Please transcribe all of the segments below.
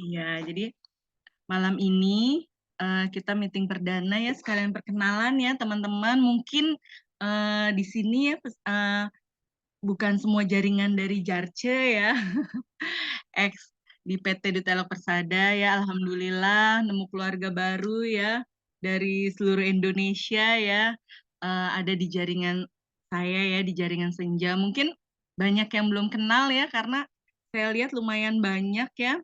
Iya, jadi malam ini kita meeting perdana ya, sekalian perkenalan ya teman-teman. Mungkin di sini ya bukan semua jaringan dari Jarce ya, ex di PT Dutelok Persada ya, alhamdulillah nemu keluarga baru ya dari seluruh Indonesia ya, ada di jaringan saya ya, di jaringan Senja. Mungkin banyak yang belum kenal ya, karena saya lihat lumayan banyak ya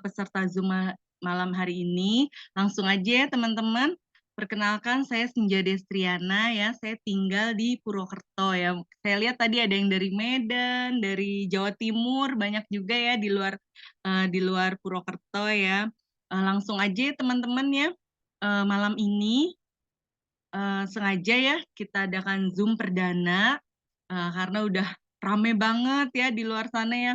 peserta Zoom malam hari ini. Langsung aja ya teman-teman, perkenalkan saya Senja Destriana ya, saya tinggal di Purwokerto ya. Saya lihat tadi ada yang dari Medan, dari Jawa Timur, banyak juga ya di luar Purwokerto ya. Langsung aja ya teman-teman ya, malam ini sengaja ya kita adakan Zoom perdana karena udah rame banget ya di luar sana ya,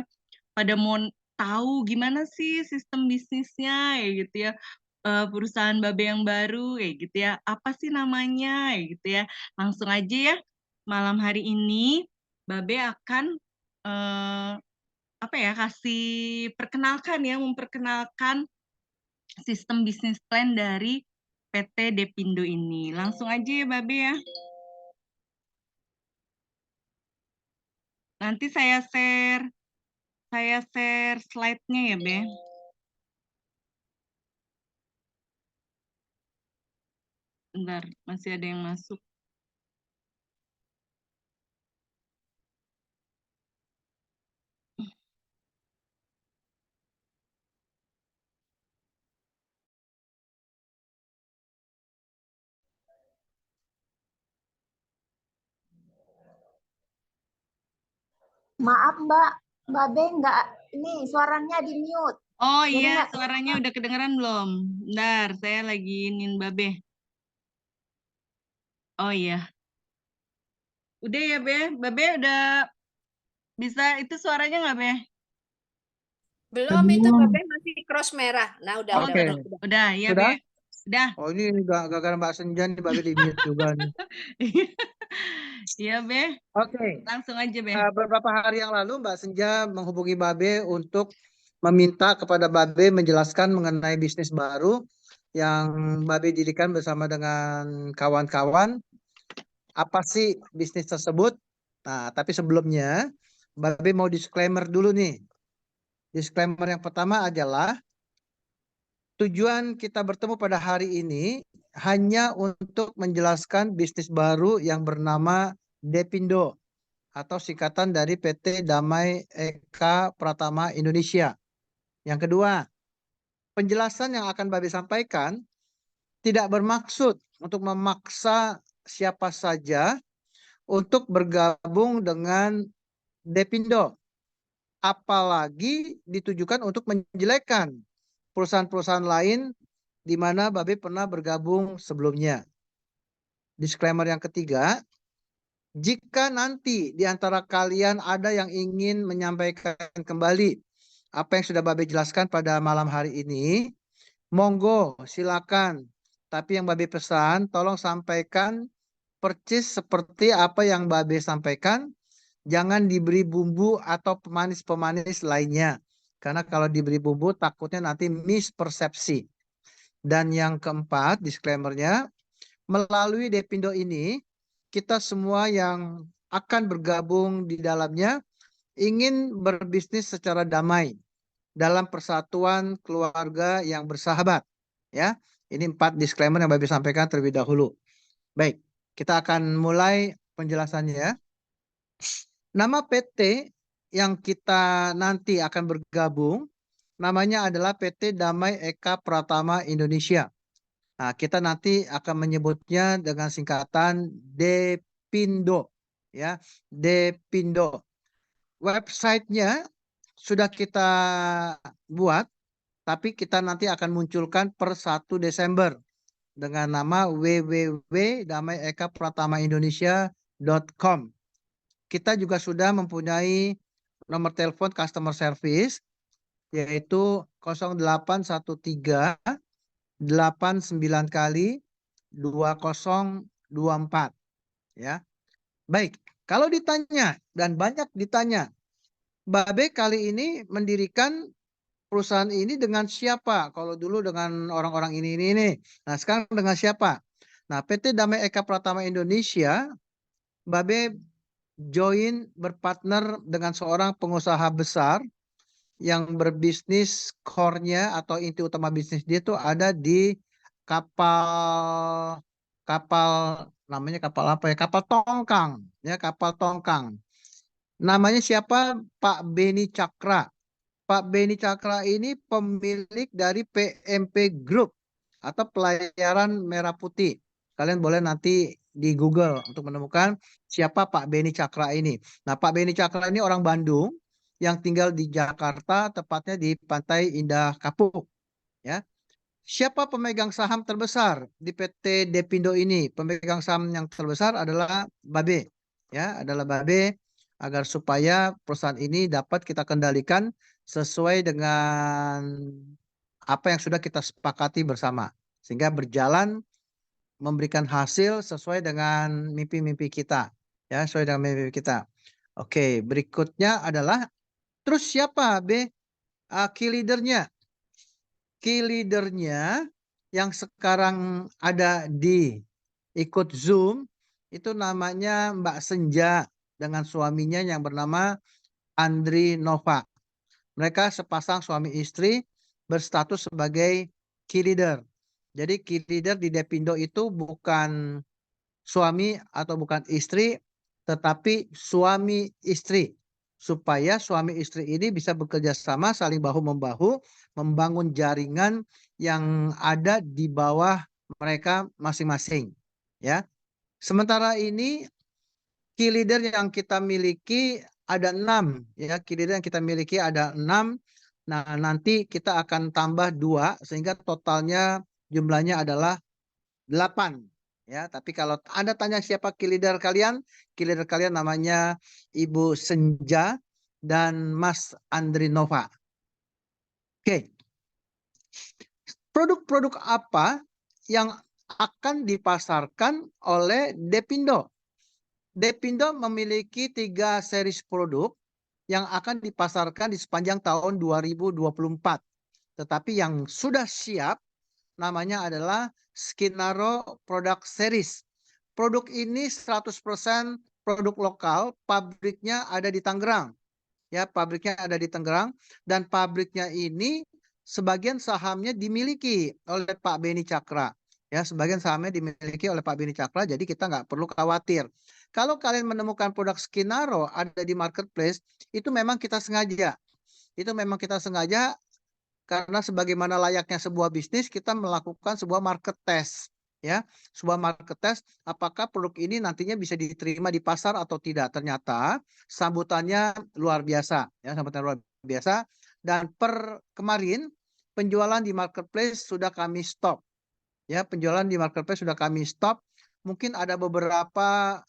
pada mau tahu gimana sih sistem bisnisnya ya gitu ya, perusahaan Babe yang baru kayak gitu ya, apa sih namanya ya gitu ya. Langsung aja ya, malam hari ini Babe akan eh, apa ya, kasih perkenalkan ya, memperkenalkan sistem bisnis plan dari PT Depindo ini. Langsung aja ya Babe ya. Nanti saya share slide-nya ya, Be. Bentar, masih ada yang masuk. Maaf Mbak, Mbak Be nggak, ini suaranya di mute. Oh Jadi iya, nggak suaranya udah kedengeran belum? Bentar, saya lagi ingin Babe. Oh iya. Udah ya, Be. Babe udah bisa itu suaranya nggak, Be? Belum, itu Babe masih cross merah. Nah, udah, Oh, udah. udah, ya, Sudah? Be. Udah. Oh, ini gara-gara Mbak Senja nih Babe di mute juga nih. Iya, Be. Oke. Langsung aja, Be. Beberapa hari yang lalu Mbak Senja menghubungi Babe untuk meminta kepada Babe menjelaskan mengenai bisnis baru yang Babe dirikan bersama dengan kawan-kawan. Apa sih bisnis tersebut? Nah, tapi sebelumnya Babe mau disclaimer dulu nih. Disclaimer yang pertama adalah tujuan kita bertemu pada hari ini hanya untuk menjelaskan bisnis baru yang bernama Depindo atau singkatan dari PT Damai Eka Pratama Indonesia. Yang kedua, penjelasan yang akan Babe sampaikan tidak bermaksud untuk memaksa siapa saja untuk bergabung dengan Depindo, apalagi ditujukan untuk menjelekkan perusahaan-perusahaan lain di mana Babe pernah bergabung sebelumnya. Disclaimer yang ketiga, jika nanti di antara kalian ada yang ingin menyampaikan kembali apa yang sudah Babe jelaskan pada malam hari ini, monggo silakan. Tapi yang Babe pesan, tolong sampaikan percis seperti apa yang Babe sampaikan. Jangan diberi bumbu atau pemanis-pemanis lainnya. Karena kalau diberi bumbu takutnya nanti mispersepsi. Dan yang keempat, disclaimernya, melalui Depindo ini, kita semua yang akan bergabung di dalamnya ingin berbisnis secara damai dalam persatuan keluarga yang bersahabat. Ya, ini 4 disclaimer yang Babe sampaikan terlebih dahulu. Baik, kita akan mulai penjelasannya. Nama PT yang kita nanti akan bergabung namanya adalah PT Damai Eka Pratama Indonesia. Nah, kita nanti akan menyebutnya dengan singkatan Depindo, ya, Depindo. Websitenya sudah kita buat, tapi kita nanti akan munculkan per 1 Desember dengan nama www.damaiekapratamaindonesia.com. Kita juga sudah mempunyai nomor telepon customer service yaitu 0813 89 kali 2024 ya. Baik, kalau ditanya dan banyak ditanya, Babe kali ini mendirikan perusahaan ini dengan siapa? Kalau dulu dengan orang-orang ini. Nah, sekarang dengan siapa? Nah, PT Damai Eka Pratama Indonesia, Babe join berpartner dengan seorang pengusaha besar yang berbisnis core-nya atau inti utama bisnis dia itu ada di kapal kapal namanya kapal apa ya? Kapal tongkang, ya, kapal tongkang. Namanya siapa? Pak Beni Cakra. Pak Beni Cakra ini pemilik dari PMP Group atau Pelayaran Merah Putih. Kalian boleh nanti di Google untuk menemukan siapa Pak Beni Cakra ini. Nah, Pak Beni Cakra ini orang Bandung yang tinggal di Jakarta, tepatnya di Pantai Indah Kapuk. Ya, siapa pemegang saham terbesar di PT Depindo ini? Pemegang saham yang terbesar adalah Babe. Ya, adalah Babe, agar supaya perusahaan ini dapat kita kendalikan sesuai dengan apa yang sudah kita sepakati bersama, sehingga berjalan memberikan hasil sesuai dengan mimpi-mimpi kita, ya, sesuai dengan mimpi kita. Oke, berikutnya adalah terus siapa key leadernya? Key leadernya yang sekarang ada di ikut Zoom itu namanya Mbak Senja dengan suaminya yang bernama Andri Nova. Mereka sepasang suami istri berstatus sebagai key leader. Jadi key leader di Depindo itu bukan suami atau bukan istri, tetapi suami istri. Supaya suami istri ini bisa bekerja sama saling bahu-membahu membangun jaringan yang ada di bawah mereka masing-masing. Ya. Sementara ini key leader yang kita miliki ada 6, ya, key leader yang kita miliki ada 6. Nah, nanti kita akan tambah 2 sehingga totalnya jumlahnya adalah 8. Ya, tapi kalau Anda tanya siapa key leader kalian namanya Ibu Senja dan Mas Andri Nova. Oke. Produk-produk apa yang akan dipasarkan oleh Depindo? Depindo memiliki 3 series produk yang akan dipasarkan di sepanjang tahun 2024. Tetapi yang sudah siap namanya adalah Skinaro Product Series. Produk ini 100% produk lokal, pabriknya ada di Tangerang. Ya, pabriknya ada di Tangerang dan pabriknya ini sebagian sahamnya dimiliki oleh Pak Beni Cakra. Ya, sebagian sahamnya dimiliki oleh Pak Beni Cakra, jadi kita nggak perlu khawatir. Kalau kalian menemukan produk Skinaro ada di marketplace, itu memang kita sengaja. Itu memang kita sengaja karena sebagaimana layaknya sebuah bisnis, kita melakukan sebuah market test. Ya, sebuah market test apakah produk ini nantinya bisa diterima di pasar atau tidak. Ternyata sambutannya luar biasa, ya, sambutannya luar biasa. Dan per kemarin penjualan di marketplace sudah kami stop. Ya, penjualan di marketplace sudah kami stop. Mungkin ada beberapa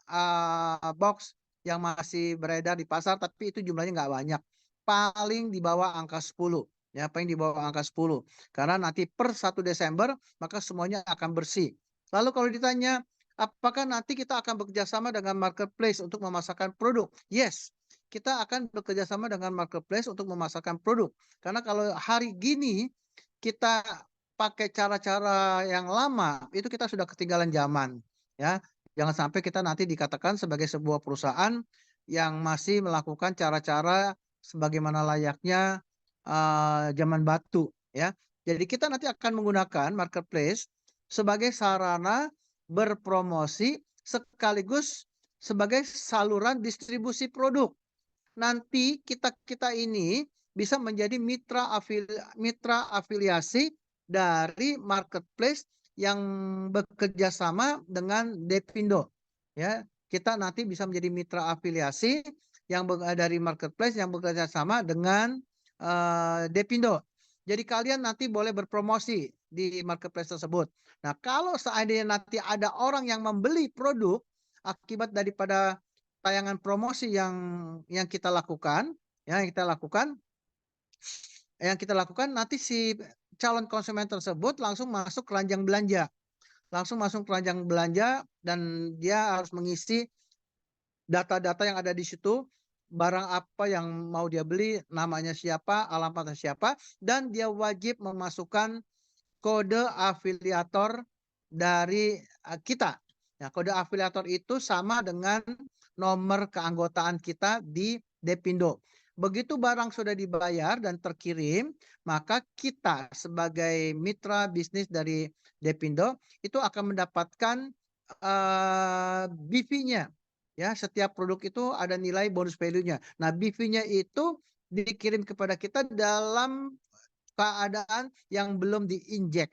box yang masih beredar di pasar, tapi itu jumlahnya nggak banyak. Paling di bawah angka 10. Ya, paling di bawah angka 10. Karena nanti per 1 Desember, maka semuanya akan bersih. Lalu kalau ditanya, apakah nanti kita akan bekerja sama dengan marketplace untuk memasarkan produk? Yes, kita akan bekerja sama dengan marketplace untuk memasarkan produk. Karena kalau hari gini kita pakai cara-cara yang lama, itu kita sudah ketinggalan zaman. Ya, jangan sampai kita nanti dikatakan sebagai sebuah perusahaan yang masih melakukan cara-cara sebagaimana layaknya zaman batu. Ya, jadi kita nanti akan menggunakan marketplace sebagai sarana berpromosi sekaligus sebagai saluran distribusi produk. Nanti kita ini bisa menjadi mitra afiliasi dari marketplace yang bekerja sama dengan Depindo. Ya, kita nanti bisa menjadi mitra afiliasi yang dari marketplace yang bekerja sama dengan Depindo. Jadi kalian nanti boleh berpromosi di marketplace tersebut. Nah, kalau seandainya nanti ada orang yang membeli produk akibat daripada tayangan promosi yang kita lakukan, ya, yang kita lakukan nanti si calon konsumen tersebut langsung masuk keranjang belanja. Langsung masuk keranjang belanja dan dia harus mengisi data-data yang ada di situ barang apa yang mau dia beli, namanya siapa, alamatnya siapa, dan dia wajib memasukkan kode afiliator dari kita. Ya, kode afiliator itu sama dengan nomor keanggotaan kita di Depindo. Begitu barang sudah dibayar dan terkirim, maka kita sebagai mitra bisnis dari Depindo itu akan mendapatkan BV-nya. Ya, setiap produk itu ada nilai bonus value-nya. Nah, BV-nya itu dikirim kepada kita dalam keadaan yang belum diinjek.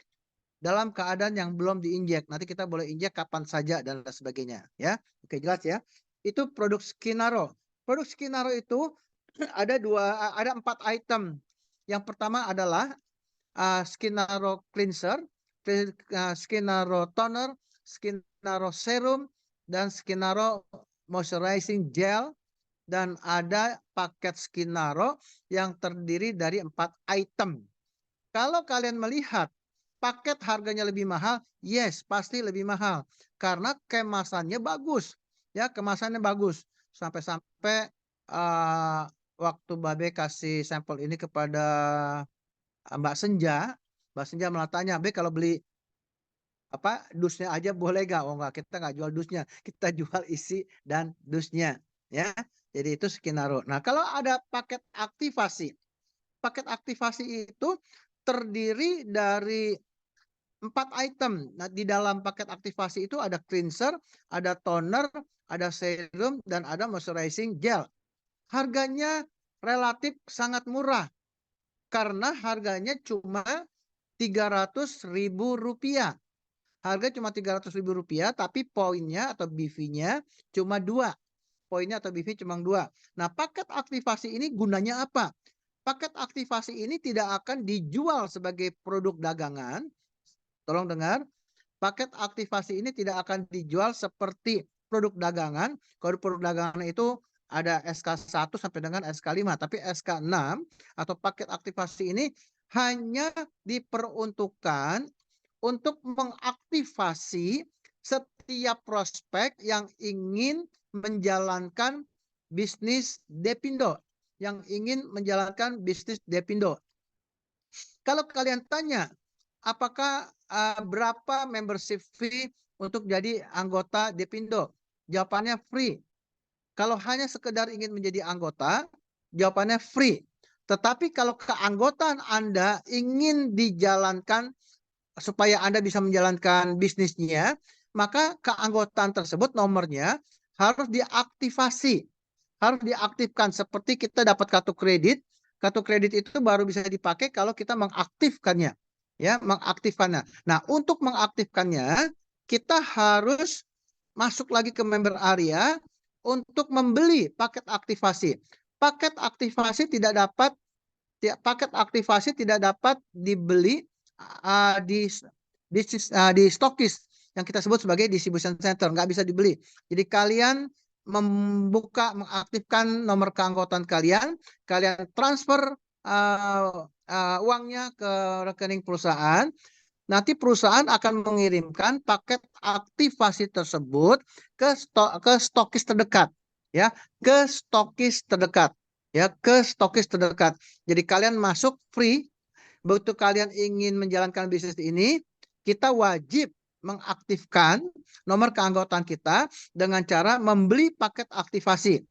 Dalam keadaan yang belum diinjek. Nanti kita boleh injek kapan saja dan lain sebagainya. Ya, oke, jelas ya. Itu produk Skinaro. Produk Skinaro itu ada 4 item. Yang pertama adalah Skinaro Cleanser, Skinaro Toner, Skinaro Serum, dan Skinaro Moisturizing Gel. Dan ada paket Skinaro yang terdiri dari 4 item. Kalau kalian melihat paket harganya lebih mahal, yes, pasti lebih mahal. Karena kemasannya bagus. Ya, kemasannya bagus. Sampai-sampai waktu Babe kasih sampel ini kepada Mbak Senja malah tanya, "Be, kalau beli dusnya aja boleh gak?" Oh enggak, kita nggak jual dusnya. Kita jual isi dan dusnya. Ya, jadi itu Skinaro. Nah, kalau ada paket aktivasi. Paket aktivasi itu terdiri dari 4 item. Nah, di dalam paket aktivasi itu ada cleanser, ada toner, ada serum, dan ada moisturizing gel. Harganya relatif sangat murah karena harganya cuma Rp300.000. Harga cuma Rp300.000, tapi poinnya atau BV-nya cuma 2. Poinnya atau BV cuma 2. Nah, paket aktivasi ini gunanya apa? Paket aktivasi ini tidak akan dijual sebagai produk dagangan. Tolong dengar, paket aktivasi ini tidak akan dijual seperti produk dagangan. Kalau produk dagangan itu ada SK1 sampai dengan SK5, tapi SK6 atau paket aktivasi ini hanya diperuntukkan untuk mengaktifasi setiap prospek yang ingin menjalankan bisnis Depindo. Kalau kalian tanya, apakah berapa membership fee untuk jadi anggota Depindo? Jawabannya free. Kalau hanya sekedar ingin menjadi anggota, jawabannya free. Tetapi kalau keanggotaan Anda ingin dijalankan supaya Anda bisa menjalankan bisnisnya, maka keanggotaan tersebut nomornya harus diaktifasi. Harus diaktifkan seperti kita dapat kartu kredit. Kartu kredit itu baru bisa dipakai kalau kita mengaktifkannya. Ya, mengaktifkannya. Nah, untuk mengaktifkannya, kita harus masuk lagi ke member area untuk membeli paket aktivasi. Paket aktivasi tidak dapat dibeli di stokis yang kita sebut sebagai distribution center, nggak bisa dibeli. Jadi kalian mengaktifkan nomor keanggotaan kalian transfer uangnya ke rekening perusahaan. Nanti perusahaan akan mengirimkan paket aktivasi tersebut ke stokis terdekat, ya, ke stokis terdekat, ya, ke stokis terdekat. Jadi kalian masuk free. Begitu kalian ingin menjalankan bisnis ini, kita wajib mengaktifkan nomor keanggotaan kita dengan cara membeli paket aktivasi.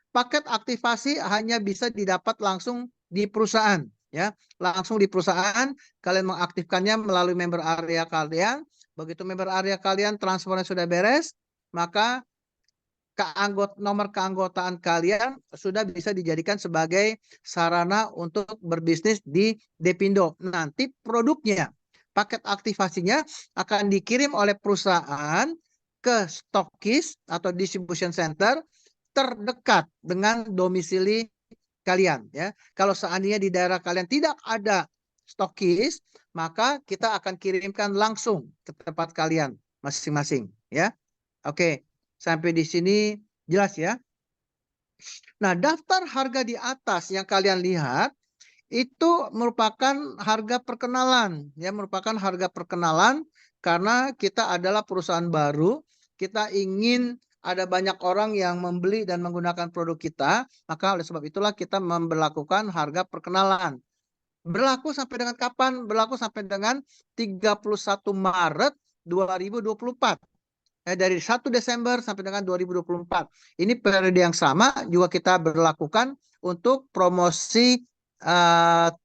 Paket aktivasi hanya bisa didapat langsung di perusahaan, ya, langsung di perusahaan. Kalian mengaktifkannya melalui member area kalian. Begitu member area kalian transfernya sudah beres, maka nomor keanggotaan kalian sudah bisa dijadikan sebagai sarana untuk berbisnis di Depindo. Nanti produknya, paket aktivasinya akan dikirim oleh perusahaan ke stokis atau distribution center terdekat dengan domisili kalian, ya. Kalau seandainya di daerah kalian tidak ada stokis, maka kita akan kirimkan langsung ke tempat kalian masing-masing, ya. Oke, sampai di sini jelas ya. Nah, daftar harga di atas yang kalian lihat itu merupakan harga perkenalan, ya, merupakan harga perkenalan karena kita adalah perusahaan baru, kita ingin ada banyak orang yang membeli dan menggunakan produk kita, maka oleh sebab itulah kita memberlakukan harga perkenalan. Berlaku sampai dengan kapan? Berlaku sampai dengan 31 Maret 2024. Dari 1 Desember sampai dengan 2024. Ini periode yang sama juga kita berlakukan untuk promosi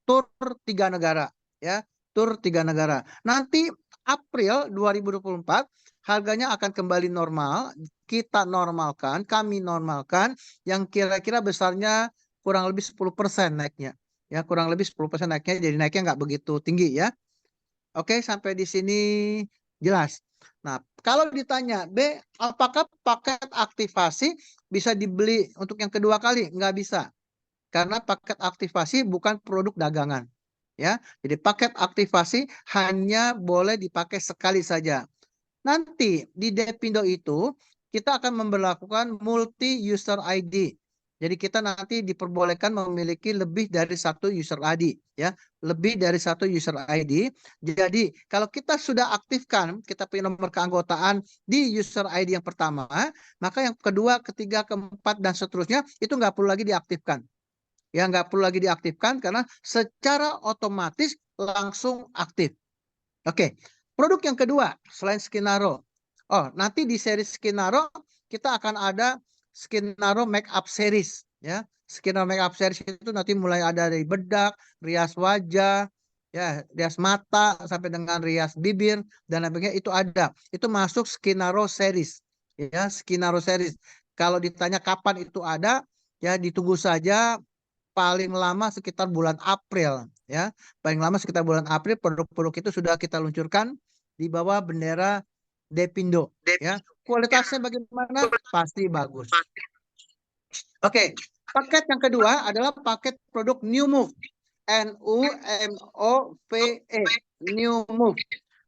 tur 3 negara. Ya, tur 3 negara. Nanti April 2024 harganya akan kembali normal. Kita normalkan, kami normalkan yang kira-kira besarnya kurang lebih 10% naiknya. Ya, kurang lebih 10% naiknya, jadi naiknya nggak begitu tinggi ya. Oke, sampai di sini jelas. Nah, kalau ditanya, B, apakah paket aktivasi bisa dibeli untuk yang kedua kali? Nggak bisa. Karena paket aktivasi bukan produk dagangan. Ya, jadi paket aktivasi hanya boleh dipakai sekali saja. Nanti di Depindo itu kita akan memberlakukan multi user ID. Jadi kita nanti diperbolehkan memiliki lebih dari 1 user ID, ya, lebih dari 1 user ID. Jadi kalau kita sudah aktifkan, kita punya nomor keanggotaan di user ID yang pertama, maka yang kedua, ketiga, keempat dan seterusnya itu nggak perlu lagi diaktifkan. Ya, nggak perlu lagi diaktifkan karena secara otomatis langsung aktif. Oke, produk yang kedua selain Skinaro. Oh, nanti di seri Skinaro kita akan ada Skinaro Makeup Series ya. Skinaro Makeup Series itu nanti mulai ada dari bedak, rias wajah, ya, rias mata sampai dengan rias bibir dan sebagainya itu ada. Itu masuk Skinaro Series ya, Skinaro Series. Kalau ditanya kapan itu ada, ya ditunggu saja, paling lama sekitar bulan April ya. Paling lama sekitar bulan April produk-produk itu sudah kita luncurkan di bawah bendera Depindo ya. Kualitasnya bagaimana? Pasti bagus. Oke, paket yang kedua adalah paket produk New Move. NUMOVE, New Move.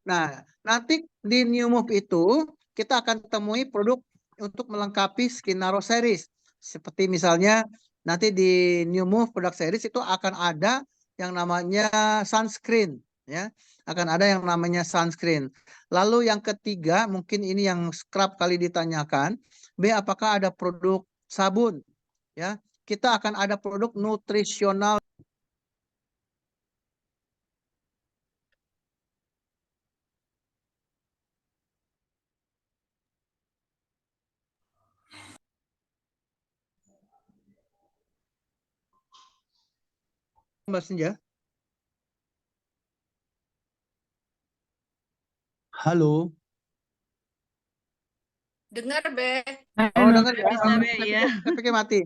Nah, nanti di New Move itu kita akan temui produk untuk melengkapi Skinaro Series. Seperti misalnya nanti di New Move produk series itu akan ada yang namanya sunscreen ya, akan ada yang namanya sunscreen. Lalu yang ketiga, mungkin ini yang kerap kali ditanyakan, B, apakah ada produk sabun ya? Kita akan ada produk nutrisional. Mbak Senja. Halo. Dengar, Be. Oh, dengar ya. Bisa, Be, ya. Saya pikir mati.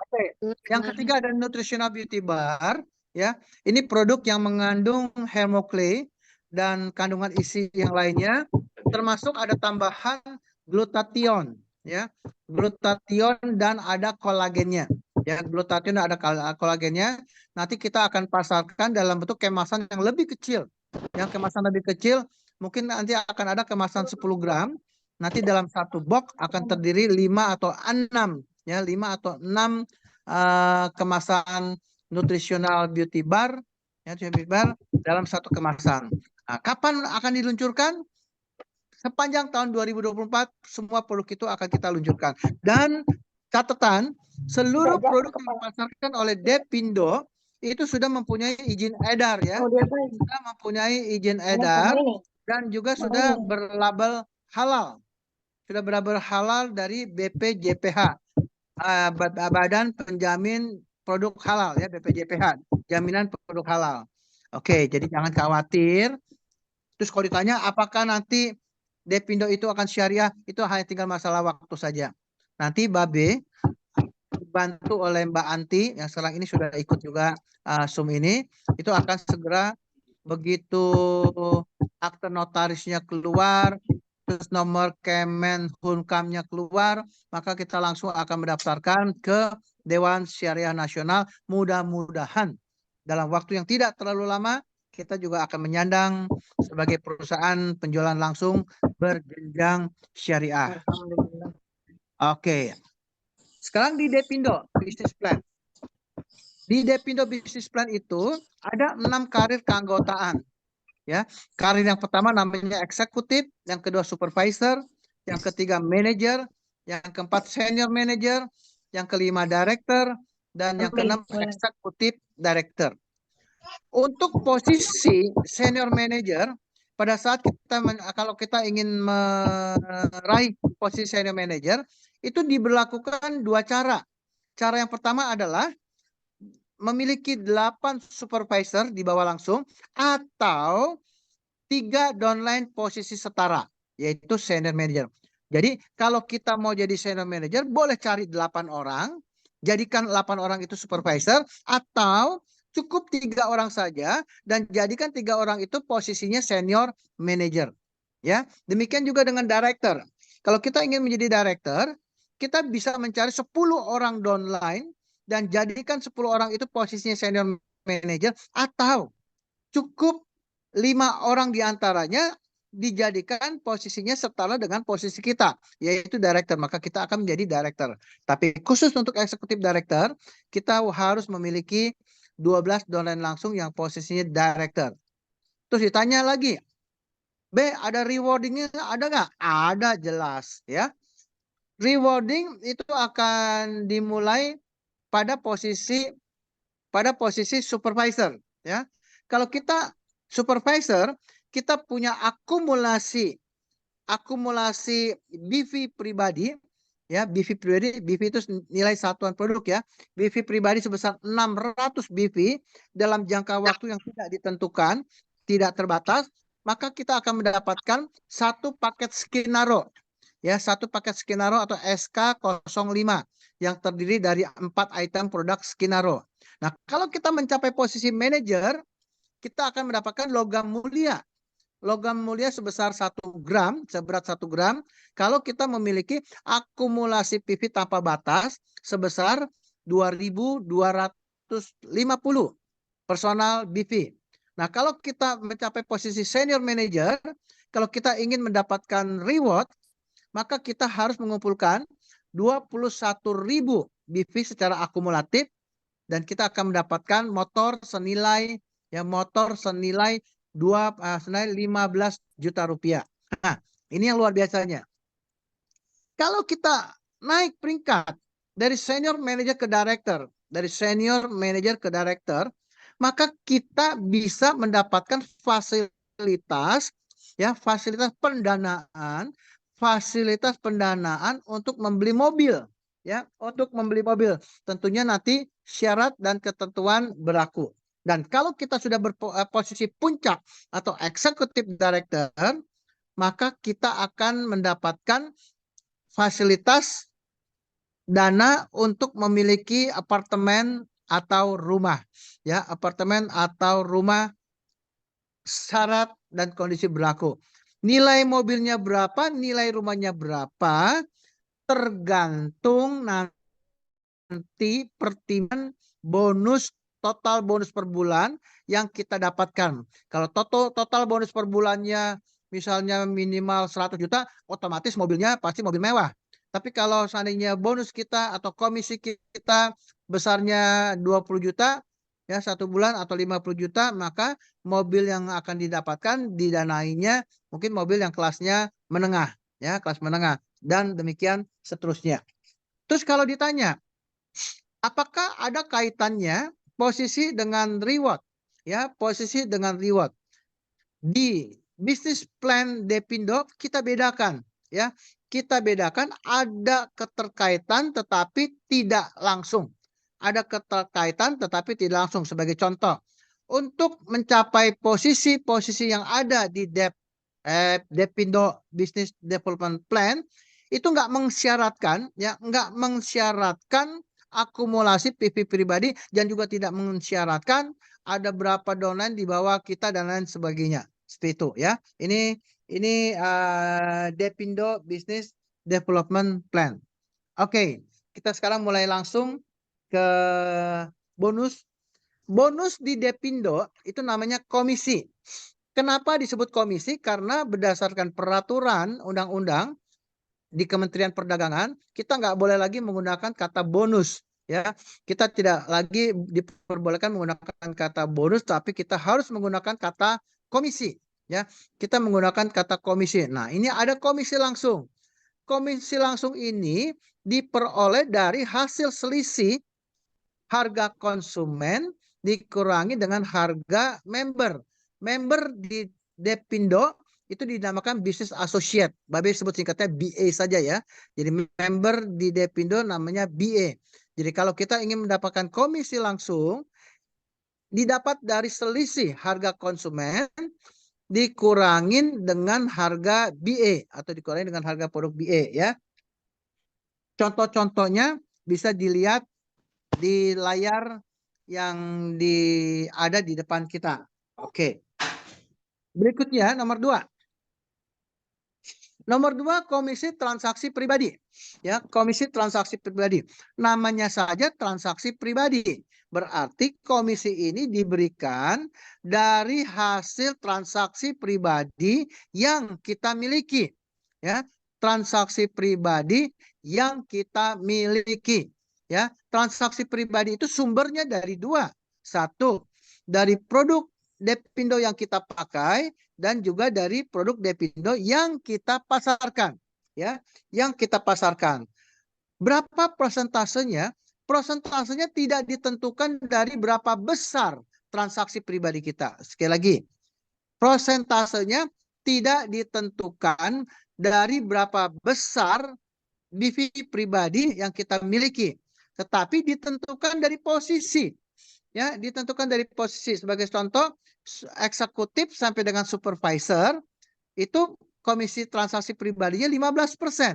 Oke. Yang ketiga ada Nutritional Beauty Bar ya. Ini produk yang mengandung Hermoclay dan kandungan isi yang lainnya, termasuk ada tambahan glutathione ya. Glutathione dan ada kolagennya. Ya, glutathione dan ada kolagennya. Nanti kita akan pasarkan dalam bentuk kemasan yang lebih kecil. Yang kemasan lebih kecil mungkin nanti akan ada kemasan 10 gram. Nanti dalam satu box akan terdiri 5 atau 6 ya, 5 atau 6 kemasan nutritional beauty bar ya, beauty bar dalam satu kemasan. Nah, kapan akan diluncurkan? Sepanjang tahun 2024 semua produk itu akan kita luncurkan. Dan catatan, seluruh produk yang dipasarkan oleh Depindo itu sudah mempunyai izin edar ya. Sudah mempunyai izin edar dan juga sudah berlabel halal. Sudah berlabel halal dari BPJPH, Badan Penjamin Produk Halal ya, BPJPH, jaminan produk halal. Oke, jadi jangan khawatir. Terus kalau ditanya apakah nanti Depindo itu akan syariah, itu hanya tinggal masalah waktu saja. Nanti Babe dibantu oleh Mbak Anti yang sekarang ini sudah ikut juga Zoom ini, itu akan segera begitu akte notarisnya keluar, terus nomor Kemenhunkamnya keluar, maka kita langsung akan mendaftarkan ke Dewan Syariah Nasional. Mudah-mudahan dalam waktu yang tidak terlalu lama kita juga akan menyandang sebagai perusahaan penjualan langsung berjenjang syariah. Oke. Sekarang di Depindo Business Plan. Di Depindo Business Plan itu ada 6 karir keanggotaan. Ya, karir yang pertama namanya eksekutif, yang kedua supervisor, yang ketiga manager, yang keempat senior manager, yang kelima director, dan yang keenam executive director. Untuk posisi senior manager, pada saat kalau kita ingin meraih posisi senior manager, itu diberlakukan dua cara. Cara yang pertama adalah memiliki 8 supervisor di bawah langsung atau 3 downline posisi setara, yaitu senior manager. Jadi kalau kita mau jadi senior manager, boleh cari 8 orang, jadikan 8 orang itu supervisor, atau cukup 3 orang saja dan jadikan 3 orang itu posisinya senior manager. Ya, demikian juga dengan director. Kalau kita ingin menjadi director, kita bisa mencari 10 orang downline dan jadikan 10 orang itu posisinya senior manager, atau cukup 5 orang diantaranya dijadikan posisinya setara dengan posisi kita, yaitu director. Maka kita akan menjadi director. Tapi khusus untuk eksekutif director, kita harus memiliki 12 downline langsung yang posisinya director. Terus ditanya lagi, B, ada rewardingnya ada nggak? Ada, jelas ya. Rewarding itu akan dimulai pada posisi supervisor ya. Kalau kita supervisor, kita punya akumulasi BV pribadi ya. BV itu nilai satuan produk ya. BV pribadi sebesar 600 BV dalam jangka waktu yang tidak ditentukan, tidak terbatas, maka kita akan mendapatkan satu paket skenario ya, satu paket skenario atau SK05 yang terdiri dari 4 item produk skenario. Nah, kalau kita mencapai posisi manajer, kita akan mendapatkan logam mulia. Logam mulia sebesar 1 gram, seberat 1 gram, kalau kita memiliki akumulasi PV tanpa batas sebesar 2.250 personal BV. Nah, kalau kita mencapai posisi senior manager, kalau kita ingin mendapatkan reward, maka kita harus mengumpulkan 21.000 BV secara akumulatif, dan kita akan mendapatkan motor senilai 15 juta rupiah. Nah, ini yang luar biasanya. Kalau kita naik peringkat dari senior manager ke director, maka kita bisa mendapatkan fasilitas pendanaan untuk membeli mobil ya, untuk membeli mobil. Tentunya nanti syarat dan ketentuan berlaku. Dan kalau kita sudah berposisi puncak atau executive director, maka kita akan mendapatkan fasilitas dana untuk memiliki apartemen atau rumah ya, apartemen atau rumah syarat dan kondisi berlaku. Nilai mobilnya berapa, nilai rumahnya berapa, tergantung nanti pertimbangan total bonus per bulan yang kita dapatkan. Kalau total bonus per bulannya misalnya minimal 100 juta, otomatis mobilnya pasti mobil mewah. Tapi kalau seandainya bonus kita atau komisi kita besarnya 20 juta ya 1 bulan atau 50 juta, maka mobil yang akan didapatkan didanainya mungkin mobil yang kelasnya menengah ya, kelas menengah, dan demikian seterusnya. Terus kalau ditanya apakah ada kaitannya posisi dengan reward ya, posisi dengan reward di bisnis plan Depindo, kita bedakan ya, kita bedakan ada keterkaitan tetapi tidak langsung. Ada keterkaitan tetapi tidak langsung. Sebagai contoh, untuk mencapai posisi-posisi yang ada di Depindo Business Development Plan itu nggak mensyaratkan akumulasi PV pribadi, dan juga tidak mensyaratkan ada berapa downline di bawah kita dan lain sebagainya. Seperti itu ya. Ini Depindo Business Development Plan. Oke, kita sekarang mulai langsung ke bonus. Bonus di Depindo itu namanya komisi. Kenapa disebut komisi? Karena berdasarkan peraturan undang-undang di Kementerian Perdagangan, kita nggak boleh lagi menggunakan kata bonus ya. Kita tidak lagi diperbolehkan menggunakan kata bonus, tapi kita harus menggunakan kata komisi ya. Kita menggunakan kata komisi. Nah, ini ada komisi langsung. komisi langsung ini diperoleh dari hasil selisih harga konsumen dikurangi dengan harga member. Member di Depindo itu dinamakan business associate. Babe sebut singkatnya BA saja ya. Jadi member di Depindo namanya BA. Jadi kalau kita ingin mendapatkan komisi langsung, didapat dari selisih harga konsumen dikurangin dengan harga BA atau dikurangi dengan harga produk BA ya. Contoh-contohnya bisa dilihat di layar yang ada di depan kita. Oke. Berikutnya nomor 2. Nomor 2, komisi transaksi pribadi. Ya, komisi transaksi pribadi. Namanya saja transaksi pribadi. Berarti komisi ini diberikan dari hasil transaksi pribadi yang kita miliki. Ya, transaksi pribadi yang kita miliki. Ya, transaksi pribadi itu sumbernya dari 2. 1, dari produk Depindo yang kita pakai, dan juga dari produk Depindo yang kita pasarkan, ya, yang kita pasarkan. Berapa persentasenya? Persentasenya tidak ditentukan dari berapa besar transaksi pribadi kita. Sekali lagi, persentasenya tidak ditentukan dari berapa besar BV pribadi yang kita miliki, tetapi ditentukan dari posisi. Ya, ditentukan dari posisi. Sebagai contoh, eksekutif sampai dengan supervisor itu komisi transaksi pribadinya 15%.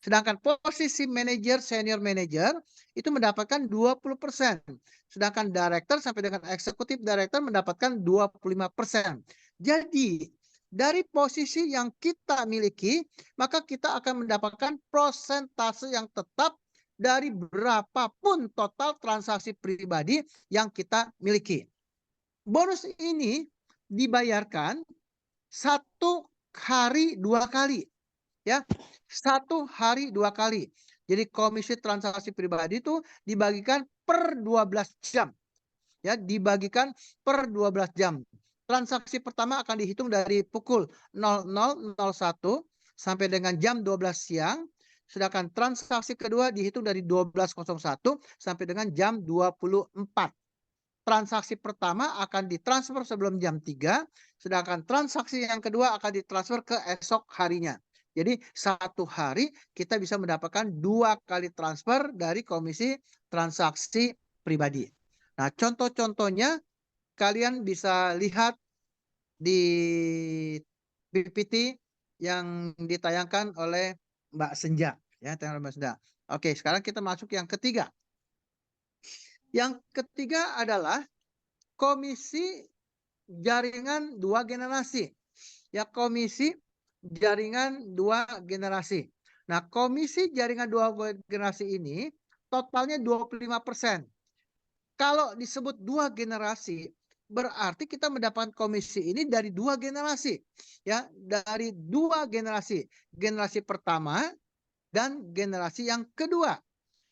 Sedangkan posisi manajer, senior manager itu mendapatkan 20%. Sedangkan director sampai dengan eksekutif director mendapatkan 25%. Jadi, dari posisi yang kita miliki, maka kita akan mendapatkan persentase yang tetap dari berapapun total transaksi pribadi yang kita miliki. Bonus ini dibayarkan 1 hari 2 kali. Ya, 1 hari 2 kali. Jadi komisi transaksi pribadi itu dibagikan per 12 jam. Ya, dibagikan per 12 jam. Transaksi pertama akan dihitung dari pukul 00.01 sampai dengan jam 12 siang. Sedangkan transaksi kedua dihitung dari 12.01 sampai dengan jam 24. Transaksi pertama akan ditransfer sebelum jam 3, sedangkan transaksi yang kedua akan ditransfer ke esok harinya. Jadi 1 hari kita bisa mendapatkan 2 kali transfer dari komisi transaksi pribadi. Nah, contoh-contohnya kalian bisa lihat di PPT yang ditayangkan oleh Mbak Senja. Ya, Mbak Senja. Oke, sekarang kita masuk yang ketiga. Yang ketiga adalah komisi jaringan 2 generasi. Ya, komisi jaringan 2 generasi. Nah, komisi jaringan 2 generasi ini totalnya 25%. Kalau disebut 2 generasi, berarti kita mendapat komisi ini dari 2 generasi. Ya, dari 2 generasi. Generasi pertama dan generasi yang kedua.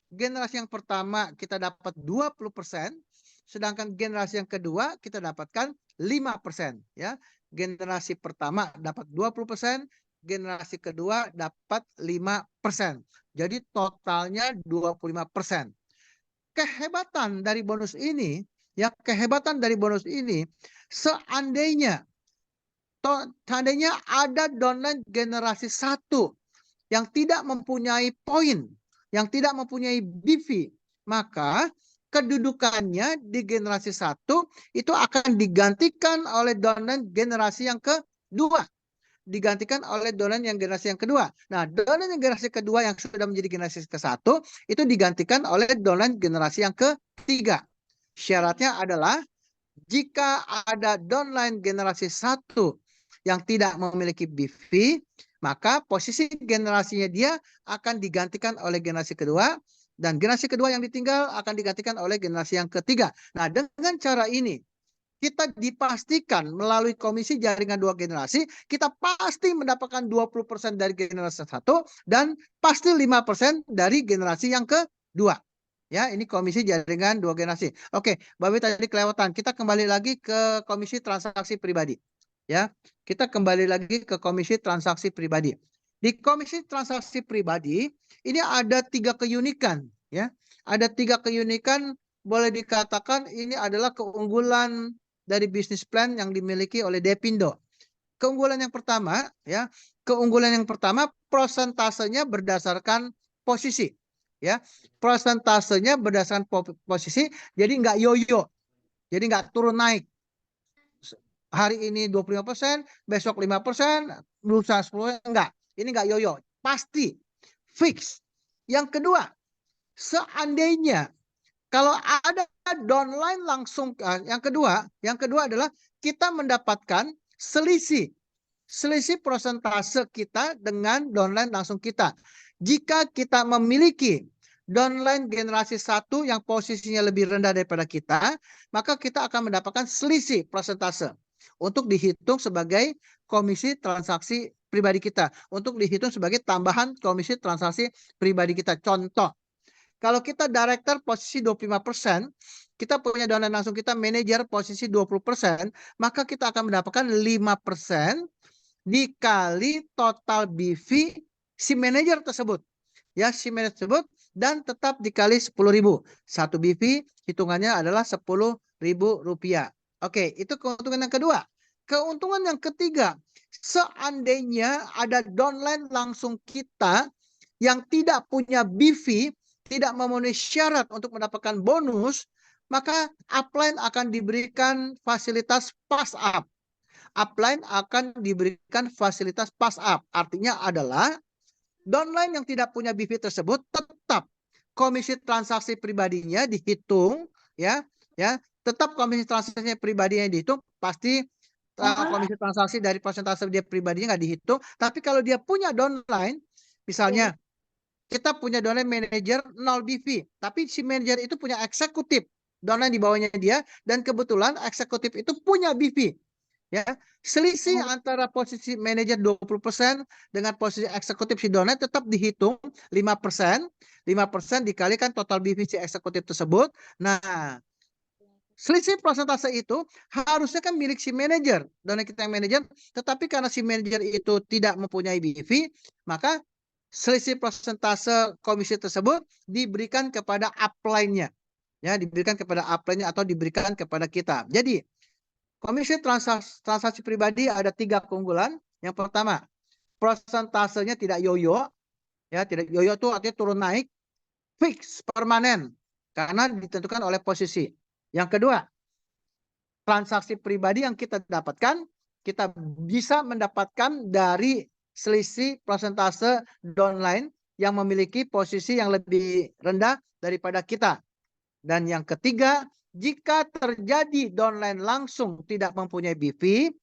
Generasi yang pertama kita dapat 20%, sedangkan generasi yang kedua kita dapatkan 5%. Ya, generasi pertama dapat 20%, generasi kedua dapat 5%. Jadi totalnya 25%. Kehebatan dari bonus ini, ya, kehebatan dari bonus ini, seandainya ada downline generasi 1 yang tidak mempunyai poin, yang tidak mempunyai BV, maka kedudukannya di generasi 1 itu akan digantikan oleh downline generasi yang kedua. Digantikan oleh downline yang generasi yang kedua. Nah, downline yang generasi kedua yang sudah menjadi generasi ke-1 itu digantikan oleh downline generasi yang ketiga. Syaratnya adalah jika ada downline generasi 1 yang tidak memiliki BV, maka posisi generasinya dia akan digantikan oleh generasi kedua, dan generasi kedua yang ditinggal akan digantikan oleh generasi yang ketiga. Nah, dengan cara ini kita dipastikan melalui komisi jaringan 2 generasi, kita pasti mendapatkan 20% dari generasi 1 dan pasti 5% dari generasi yang kedua. Ya, ini komisi jaringan 2 generasi. Oke, Babe tadi kelewatan. Kita kembali lagi ke komisi transaksi pribadi. Ya, kita kembali lagi ke komisi transaksi pribadi. Di Komisi Transaksi Pribadi ini ada 3 keunikan, ya. Ada 3 keunikan, boleh dikatakan ini adalah keunggulan dari bisnis plan yang dimiliki oleh Depindo. Keunggulan yang pertama, ya, keunggulan yang pertama prosentasenya berdasarkan posisi, ya. Prosentasenya berdasarkan posisi, jadi nggak yoyo, jadi nggak turun naik. Hari ini 25%, besok 5%, lusa 10%, enggak. Ini enggak yoyo, pasti fix. Yang kedua, seandainya kalau ada downline langsung, yang kedua adalah kita mendapatkan selisih persentase kita dengan downline langsung kita. Jika kita memiliki downline generasi 1 yang posisinya lebih rendah daripada kita, maka kita akan mendapatkan selisih persentase untuk dihitung sebagai komisi transaksi pribadi kita, untuk dihitung sebagai tambahan komisi transaksi pribadi kita. Contoh, kalau kita director posisi 25%, kita punya downline langsung kita manajer posisi 20%, maka kita akan mendapatkan 5% dikali total BV si manajer tersebut. Ya, si manajer tersebut, dan tetap dikali 10.000. 1 BV hitungannya adalah Rp10.000. Oke, itu keuntungan yang kedua. Keuntungan yang ketiga, seandainya ada downline langsung kita yang tidak punya BV, tidak memenuhi syarat untuk mendapatkan bonus, maka upline akan diberikan fasilitas pass up. Upline akan diberikan fasilitas pass up. Artinya adalah downline yang tidak punya BV tersebut tetap komisi transaksi pribadinya dihitung, ya, tetap komisi transaksi pribadinya dihitung, pasti komisi transaksi dari persentase dia pribadinya nggak dihitung. Tapi kalau dia punya downline, misalnya kita punya downline manajer 0 BV, tapi si manajer itu punya eksekutif downline di bawahnya dia, dan kebetulan eksekutif itu punya BV. Ya, selisih antara posisi manajer 20% dengan posisi eksekutif si downline tetap dihitung 5%. 5% dikalikan total BV si eksekutif tersebut. Nah, selisih persentase itu harusnya kan milik si manajer, downline kita yang manajer, tetapi karena si manajer itu tidak mempunyai BV, maka selisih persentase komisi tersebut diberikan kepada upline-nya. Ya, diberikan kepada upline-nya atau diberikan kepada kita. Jadi komisi transaksi pribadi ada 3 keunggulan. Yang pertama, persentasenya tidak yoyo. Ya, tidak yoyo itu artinya turun naik, fix, permanen, karena ditentukan oleh posisi. Yang kedua, transaksi pribadi yang kita dapatkan, kita bisa mendapatkan dari selisih persentase downline yang memiliki posisi yang lebih rendah daripada kita. Dan yang ketiga, jika terjadi downline langsung tidak mempunyai BV,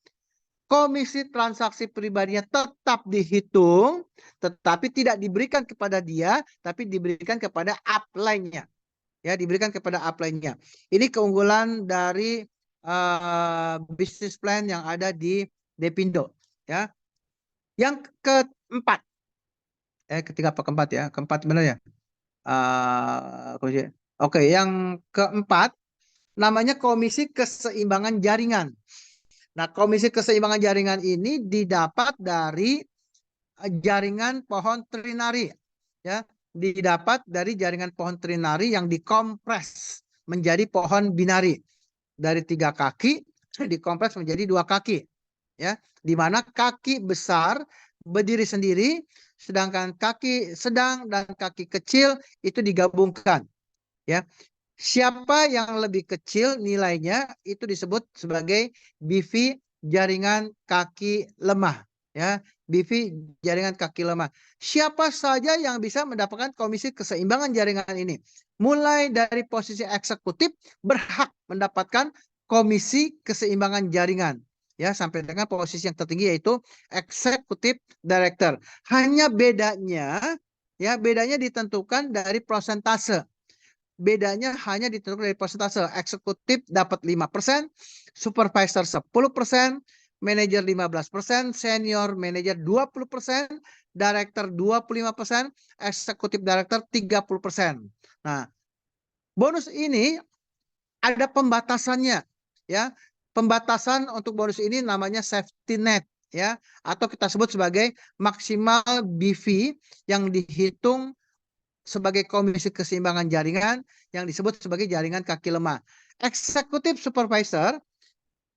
komisi transaksi pribadinya tetap dihitung, tetapi tidak diberikan kepada dia, tapi diberikan kepada upline-nya. Ya, diberikan kepada upline-nya. Ini keunggulan dari bisnis plan yang ada di Depindo. Ya. Yang keempat, ketiga apa keempat ya? Keempat benar ya? Oke, yang keempat namanya Komisi Keseimbangan Jaringan. Nah, Komisi Keseimbangan Jaringan ini didapat dari jaringan pohon trinari, ya, didapat dari jaringan pohon trinari yang dikompres menjadi pohon binari. Dari 3 kaki dikompres menjadi 2 kaki, ya, di mana kaki besar berdiri sendiri, sedangkan kaki sedang dan kaki kecil itu digabungkan. Ya, siapa yang lebih kecil nilainya itu disebut sebagai BV jaringan kaki lemah. Ya, BV jaringan kaki lemah. Siapa saja yang bisa mendapatkan komisi keseimbangan jaringan ini? Mulai dari posisi eksekutif berhak mendapatkan komisi keseimbangan jaringan. Ya, sampai dengan posisi yang tertinggi yaitu eksekutif director. Hanya bedanya, ya, bedanya ditentukan dari persentase. Bedanya hanya ditentukan dari persentase. Eksekutif dapat 5%, supervisor 10%, manajer 15%, senior manajer 20%, director 25%, eksekutif director 30%. Nah, bonus ini ada pembatasannya, ya. Pembatasan untuk bonus ini namanya safety net, ya, atau kita sebut sebagai maksimal BV yang dihitung sebagai komisi keseimbangan jaringan yang disebut sebagai jaringan kaki lemah. Eksekutif supervisor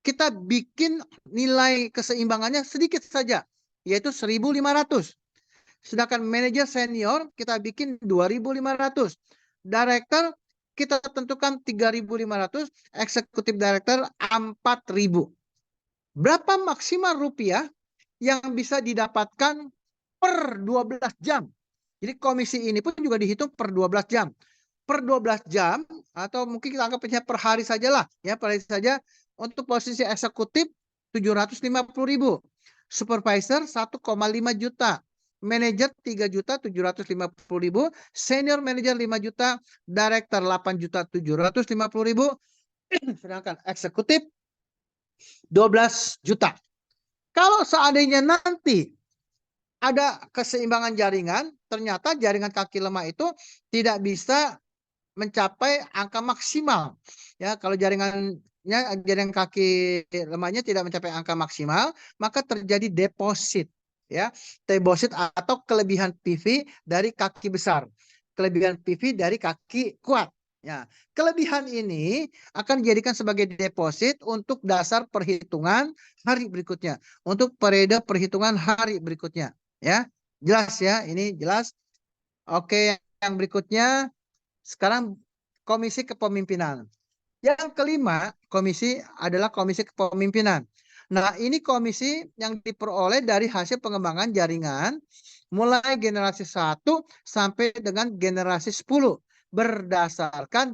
kita bikin nilai keseimbangannya sedikit saja, yaitu 1.500. Sedangkan manajer senior kita bikin 2.500. Director kita tentukan 3.500, eksekutif director 4.000. Berapa maksimal rupiah yang bisa didapatkan per 12 jam? Jadi komisi ini pun juga dihitung per 12 jam. Per 12 jam atau mungkin kita anggapnya per hari sajalah, ya, per hari saja. Untuk posisi eksekutif 750.000, supervisor 1,5 juta, manajer 3.750.000, senior manager 5 juta, director 8.750.000, sedangkan eksekutif 12 juta. Kalau seandainya nanti ada keseimbangan jaringan, ternyata jaringan kaki lemah itu tidak bisa mencapai angka maksimal. Ya, kalau jaringan kaki lemahnya tidak mencapai angka maksimal, maka terjadi deposit, ya. Deposit atau kelebihan PV dari kaki besar, kelebihan PV dari kaki kuat. Ya, kelebihan ini akan dijadikan sebagai deposit untuk dasar perhitungan hari berikutnya, untuk periode perhitungan hari berikutnya. Ya, jelas ya, ini jelas. Oke, yang berikutnya sekarang komisi kepemimpinan. Yang kelima, komisi adalah komisi kepemimpinan. Nah, ini komisi yang diperoleh dari hasil pengembangan jaringan mulai generasi 1 sampai dengan generasi 10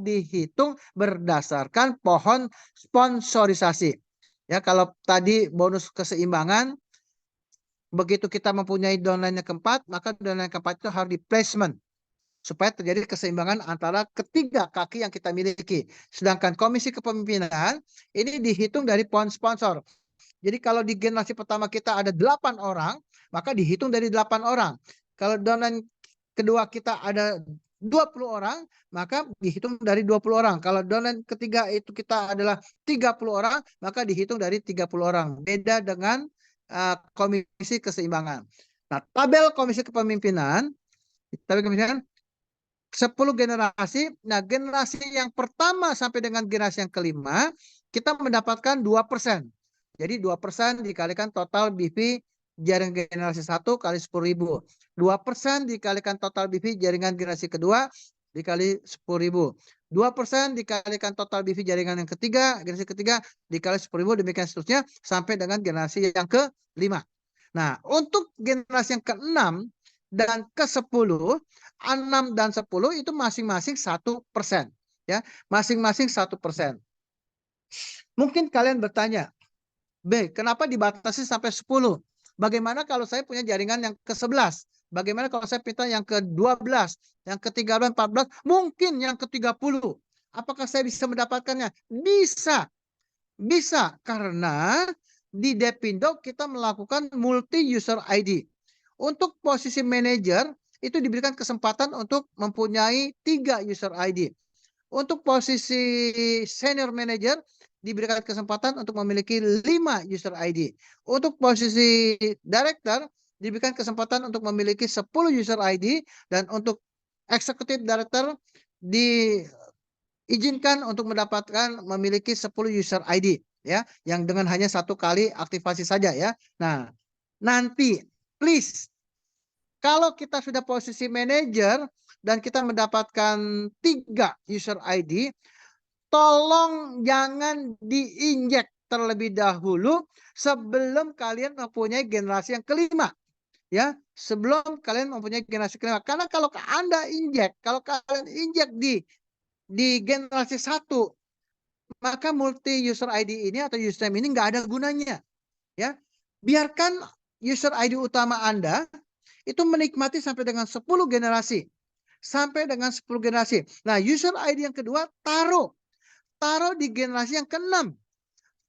dihitung berdasarkan pohon sponsorisasi. Ya, kalau tadi bonus keseimbangan, begitu kita mempunyai downline yang keempat, maka downline yang keempat itu harus di placement supaya terjadi keseimbangan antara ketiga kaki yang kita miliki. Sedangkan komisi kepemimpinan ini dihitung dari pohon sponsor. Jadi kalau di generasi pertama kita ada 8 orang, maka dihitung dari 8 orang. Kalau downline kedua kita ada 20 orang, maka dihitung dari 20 orang. Kalau downline ketiga itu kita adalah 30 orang, maka dihitung dari 30 orang. Beda dengan komisi keseimbangan. Nah, tabel komisi kepemimpinan 10 generasi. Nah, generasi yang pertama sampai dengan generasi yang kelima, kita mendapatkan 2%. Jadi 2% dikalikan total BV jaringan generasi 1 kali 10.000. 2% dikalikan total BV jaringan generasi kedua dikali 10.000. 2% dikalikan total BV jaringan yang ketiga, generasi ketiga dikali 10.000, demikian seterusnya sampai dengan generasi yang ke-5. Nah, untuk generasi yang ke-6 dan ke-10, 6 dan 10 itu masing-masing 1%. Ya, masing-masing 1%. Mungkin kalian bertanya, B, kenapa dibatasi sampai 10? Bagaimana kalau saya punya jaringan yang ke-11? Bagaimana kalau saya pinta yang ke-12, yang ke-13, 14, mungkin yang ke-30? Apakah saya bisa mendapatkannya? Bisa. Bisa, karena di Depindo kita melakukan multi user ID. Untuk posisi manajer itu diberikan kesempatan untuk mempunyai 3 user ID. Untuk posisi senior manager diberikan kesempatan untuk memiliki 5 user ID. Untuk posisi director diberikan kesempatan untuk memiliki 10 user ID, dan untuk executive director diizinkan untuk mendapatkan memiliki 10 user ID, ya, yang dengan hanya 1 kali aktivasi saja, ya. Nah, nanti please, kalau kita sudah posisi manajer dan kita mendapatkan 3 user ID, tolong jangan diinjek terlebih dahulu sebelum kalian mempunyai generasi yang kelima. Ya, sebelum kalian mempunyai generasi kelima. Karena kalau Anda injek, kalau kalian injek di generasi 1, maka multi user ID ini atau username ini nggak ada gunanya. Ya, biarkan user ID utama Anda itu menikmati sampai dengan 10 generasi. Sampai dengan 10 generasi. Nah, user ID yang kedua taruh di generasi yang ke-6.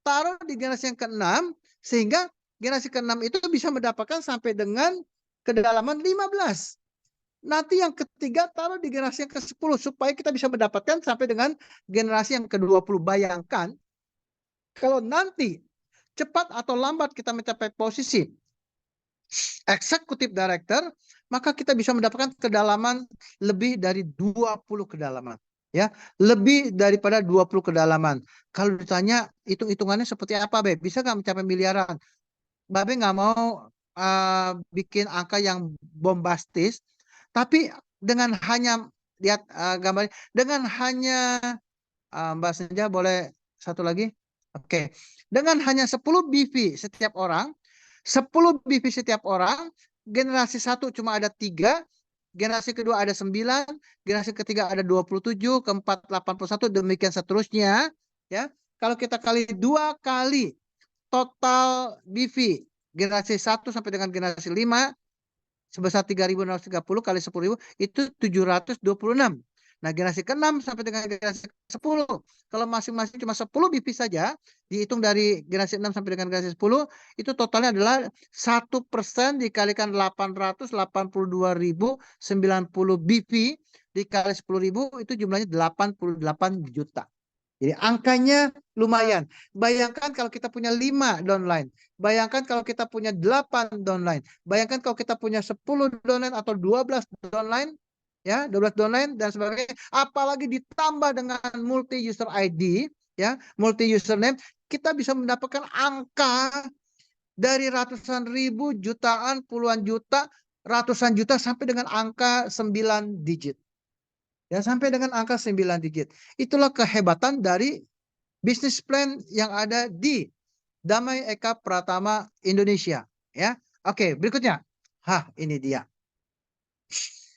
Taruh di generasi yang ke-6 sehingga generasi ke-6 itu bisa mendapatkan sampai dengan kedalaman 15. Nanti yang ketiga taruh di generasi yang ke-10 supaya kita bisa mendapatkan sampai dengan generasi yang ke-20. Bayangkan kalau nanti cepat atau lambat kita mencapai posisi Executive Director, maka kita bisa mendapatkan kedalaman lebih dari 20 kedalaman. Ya, lebih daripada 20 kedalaman. Kalau ditanya hitung-hitungannya seperti apa, Be? Bisa nggak mencapai miliaran? Babe nggak mau bikin angka yang bombastis, tapi dengan hanya lihat gambarnya, dengan hanya Mbak Senja boleh satu lagi? Oke. Dengan hanya 10 BV setiap orang, 10 BV setiap orang, generasi satu cuma ada 3, generasi kedua ada 9, generasi ketiga ada 27, keempat 81, demikian seterusnya. Ya, kalau kita kali 2 kali total BV generasi 1 sampai dengan generasi 5 sebesar 3.630 kali 10.000 itu 726. Nah, generasi ke-6 sampai dengan generasi ke-10, kalau masing-masing cuma 10 BP saja, dihitung dari generasi 6 sampai dengan generasi 10, itu totalnya adalah 1% dikalikan 882.090 BP dikali 10.000, itu jumlahnya 88 juta. Jadi angkanya lumayan. Bayangkan kalau kita punya 5 downline. Bayangkan kalau kita punya 8 downline. Bayangkan kalau kita punya 10 downline atau 12 downline. Ya, 12 downline dan sebagainya. Apalagi ditambah dengan multi user ID. Ya, multi username. Kita bisa mendapatkan angka dari ratusan ribu, jutaan, puluhan juta, ratusan juta sampai dengan angka 9 digit. Ya, sampai dengan angka 9 digit. Itulah kehebatan dari bisnis plan yang ada di Damai Eka Pratama Indonesia. Ya, oke, berikutnya. Ini dia.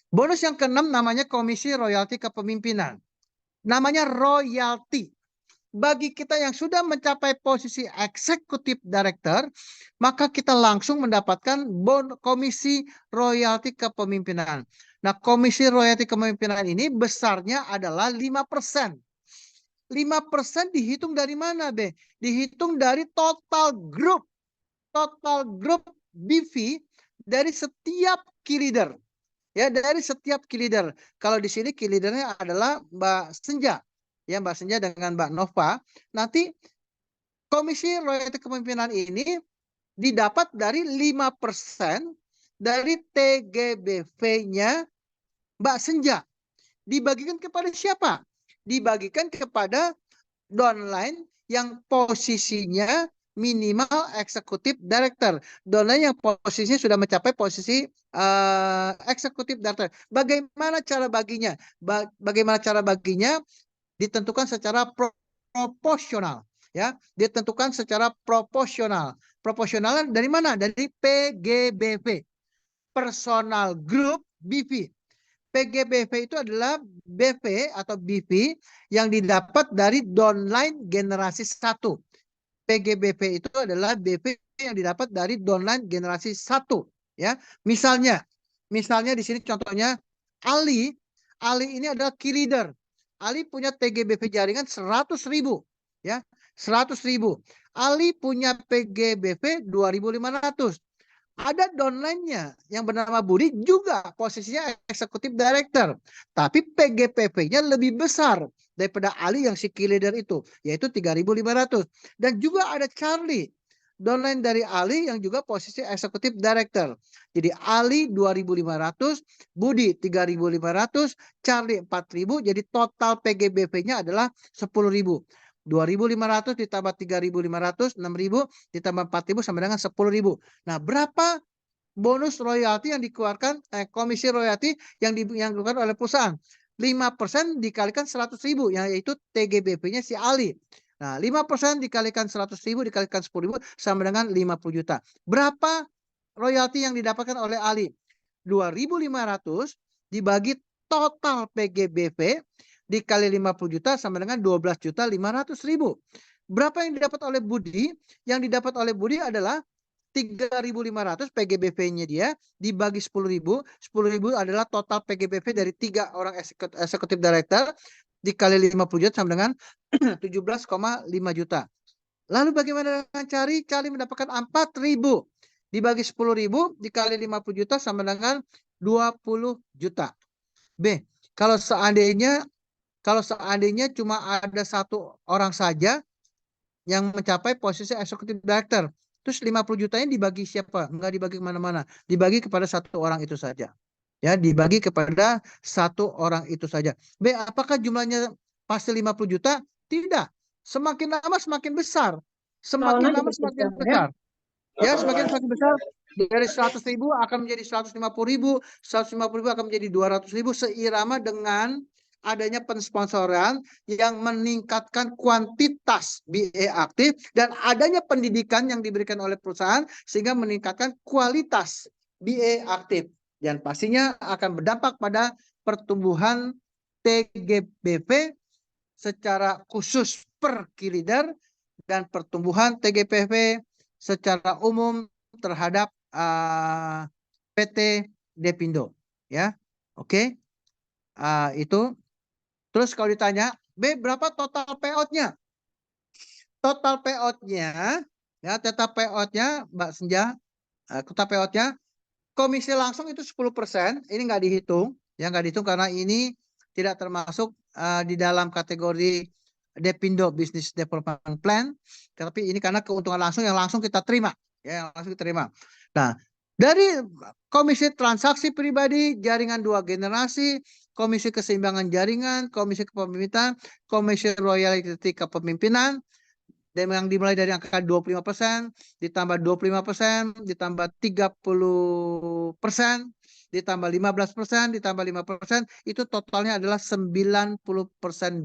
Bonus yang ke-6 namanya komisi royalti kepemimpinan. Namanya royalti. Bagi kita yang sudah mencapai posisi executive director, maka kita langsung mendapatkan komisi royalti kepemimpinan. Nah, komisi royalti kepemimpinan ini besarnya adalah 5%. 5% dihitung dari mana, Be? Dihitung dari total grup BV dari setiap key leader. Ya, dari setiap key leader. Kalau di sini key leadernya adalah Mbak Senja. Ya, Mbak Senja dengan Mbak Nova. Nanti komisi royalti kepemimpinan ini didapat dari 5% dari TGBV-nya Mbak Senja. Dibagikan kepada siapa? Dibagikan kepada downline yang posisinya minimal eksekutif director. Downline yang posisinya sudah mencapai posisi eksekutif director. Bagaimana cara baginya? Bagaimana cara baginya? Ditentukan secara proporsional. Ya, ditentukan secara proporsional. Proporsional dari mana? Dari PGBV, Personal Group BV. PGBV itu adalah BV atau BV yang didapat dari downline generasi 1. PGBV itu adalah BV yang didapat dari downline generasi 1. Ya, misalnya di sini contohnya Ali ini adalah key leader. Ali punya TGBV jaringan 100.000. Ya, 100.000. Ali punya PGBV 2.500. Ada downline-nya yang bernama Budi juga posisinya eksekutif director. Tapi PGPV-nya lebih besar daripada Ali yang si key leader itu, yaitu 3.500. Dan juga ada Charlie, downline dari Ali yang juga posisi eksekutif director. Jadi Ali 2.500, Budi 3.500, Charlie 4.000, jadi total PGBV-nya adalah 10.000. 2.500 ditambah 3.500, 6.000 ditambah 4.000 sama dengan 10.000. Nah, berapa bonus royalti yang dikeluarkan komisi royalti yang dikeluarkan oleh perusahaan? 5% dikalikan 100.000, yaitu TGBV-nya si Ali. Nah, 5% dikalikan 100.000 dikalikan 10.000 sama dengan 50 juta. Berapa royalti yang didapatkan oleh Ali? 2.500 dibagi total PGBV dikali 50 juta sama dengan 12.500.000. Berapa yang didapat oleh Budi? Yang didapat oleh Budi adalah 3.500 PGBV-nya dia dibagi 10.000. 10.000 adalah total PGBV dari 3 orang eksekutif director dikali 50 juta sama dengan 17,5 juta. Lalu bagaimana dengan Cari mendapatkan 4.000 dibagi 10.000 dikali 50 juta sama dengan 20 juta. B, kalau seandainya cuma ada 1 orang saja yang mencapai posisi executive director. Terus 50 jutanya dibagi siapa? Enggak dibagi kemana-mana. Dibagi kepada satu orang itu saja. Ya, dibagi kepada satu orang itu saja. B, apakah jumlahnya pasti 50 juta? Tidak. Semakin lama semakin besar. Semakin lama semakin besar. Ya, semakin besar. Dari 100.000 akan menjadi 150.000, 150.000 akan menjadi 200.000 seirama dengan adanya pensponsoran yang meningkatkan kuantitas BA aktif dan adanya pendidikan yang diberikan oleh perusahaan sehingga meningkatkan kualitas BA aktif. Dan pastinya akan berdampak pada pertumbuhan TGBV secara khusus per kiliter dan pertumbuhan TGPV secara umum terhadap PT Depindo. Ya, oke. Itu. Terus kalau ditanya, B, berapa total payout-nya? Total payout-nya, ya, total payout-nya, Mbak Senja, total payout-nya, komisi langsung itu 10%, ini nggak dihitung, ya nggak dihitung karena ini tidak termasuk di dalam kategori Depindo Business Development Plan, tapi ini karena keuntungan langsung yang langsung kita terima, ya, yang langsung diterima. Nah, dari komisi transaksi pribadi, jaringan dua generasi, komisi keseimbangan jaringan, komisi kepemimpinan, komisi royalti kepemimpinan, dan yang dimulai dari angka 25%, ditambah 25%, ditambah 30%, ditambah 15%, ditambah 5%, itu totalnya adalah 90%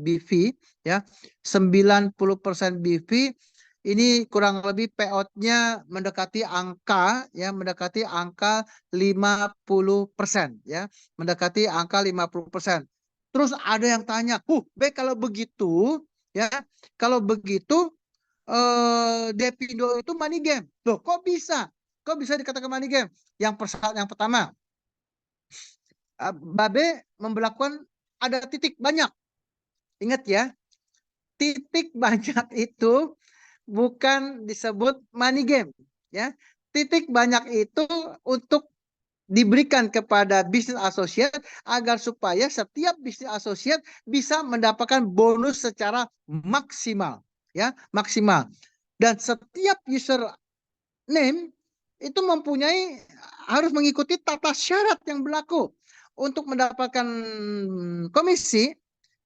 BV, ya. 90% BV. Ini kurang lebih payout-nya mendekati angka, ya, mendekati angka 50%, ya, mendekati angka 50%. Terus ada yang tanya, B, kalau begitu, ya, kalau begitu Depindo itu money game. Loh, kok bisa? Kok bisa dikatakan money game? Yang pertama, Babe memberlakukan ada titik banyak. Ingat ya, titik banyak itu bukan disebut money game, ya. Titik banyak itu untuk diberikan kepada bisnis associate agar supaya setiap bisnis associate bisa mendapatkan bonus secara maksimal, ya, maksimal. Dan setiap user name itu mempunyai harus mengikuti tata syarat yang berlaku untuk mendapatkan komisi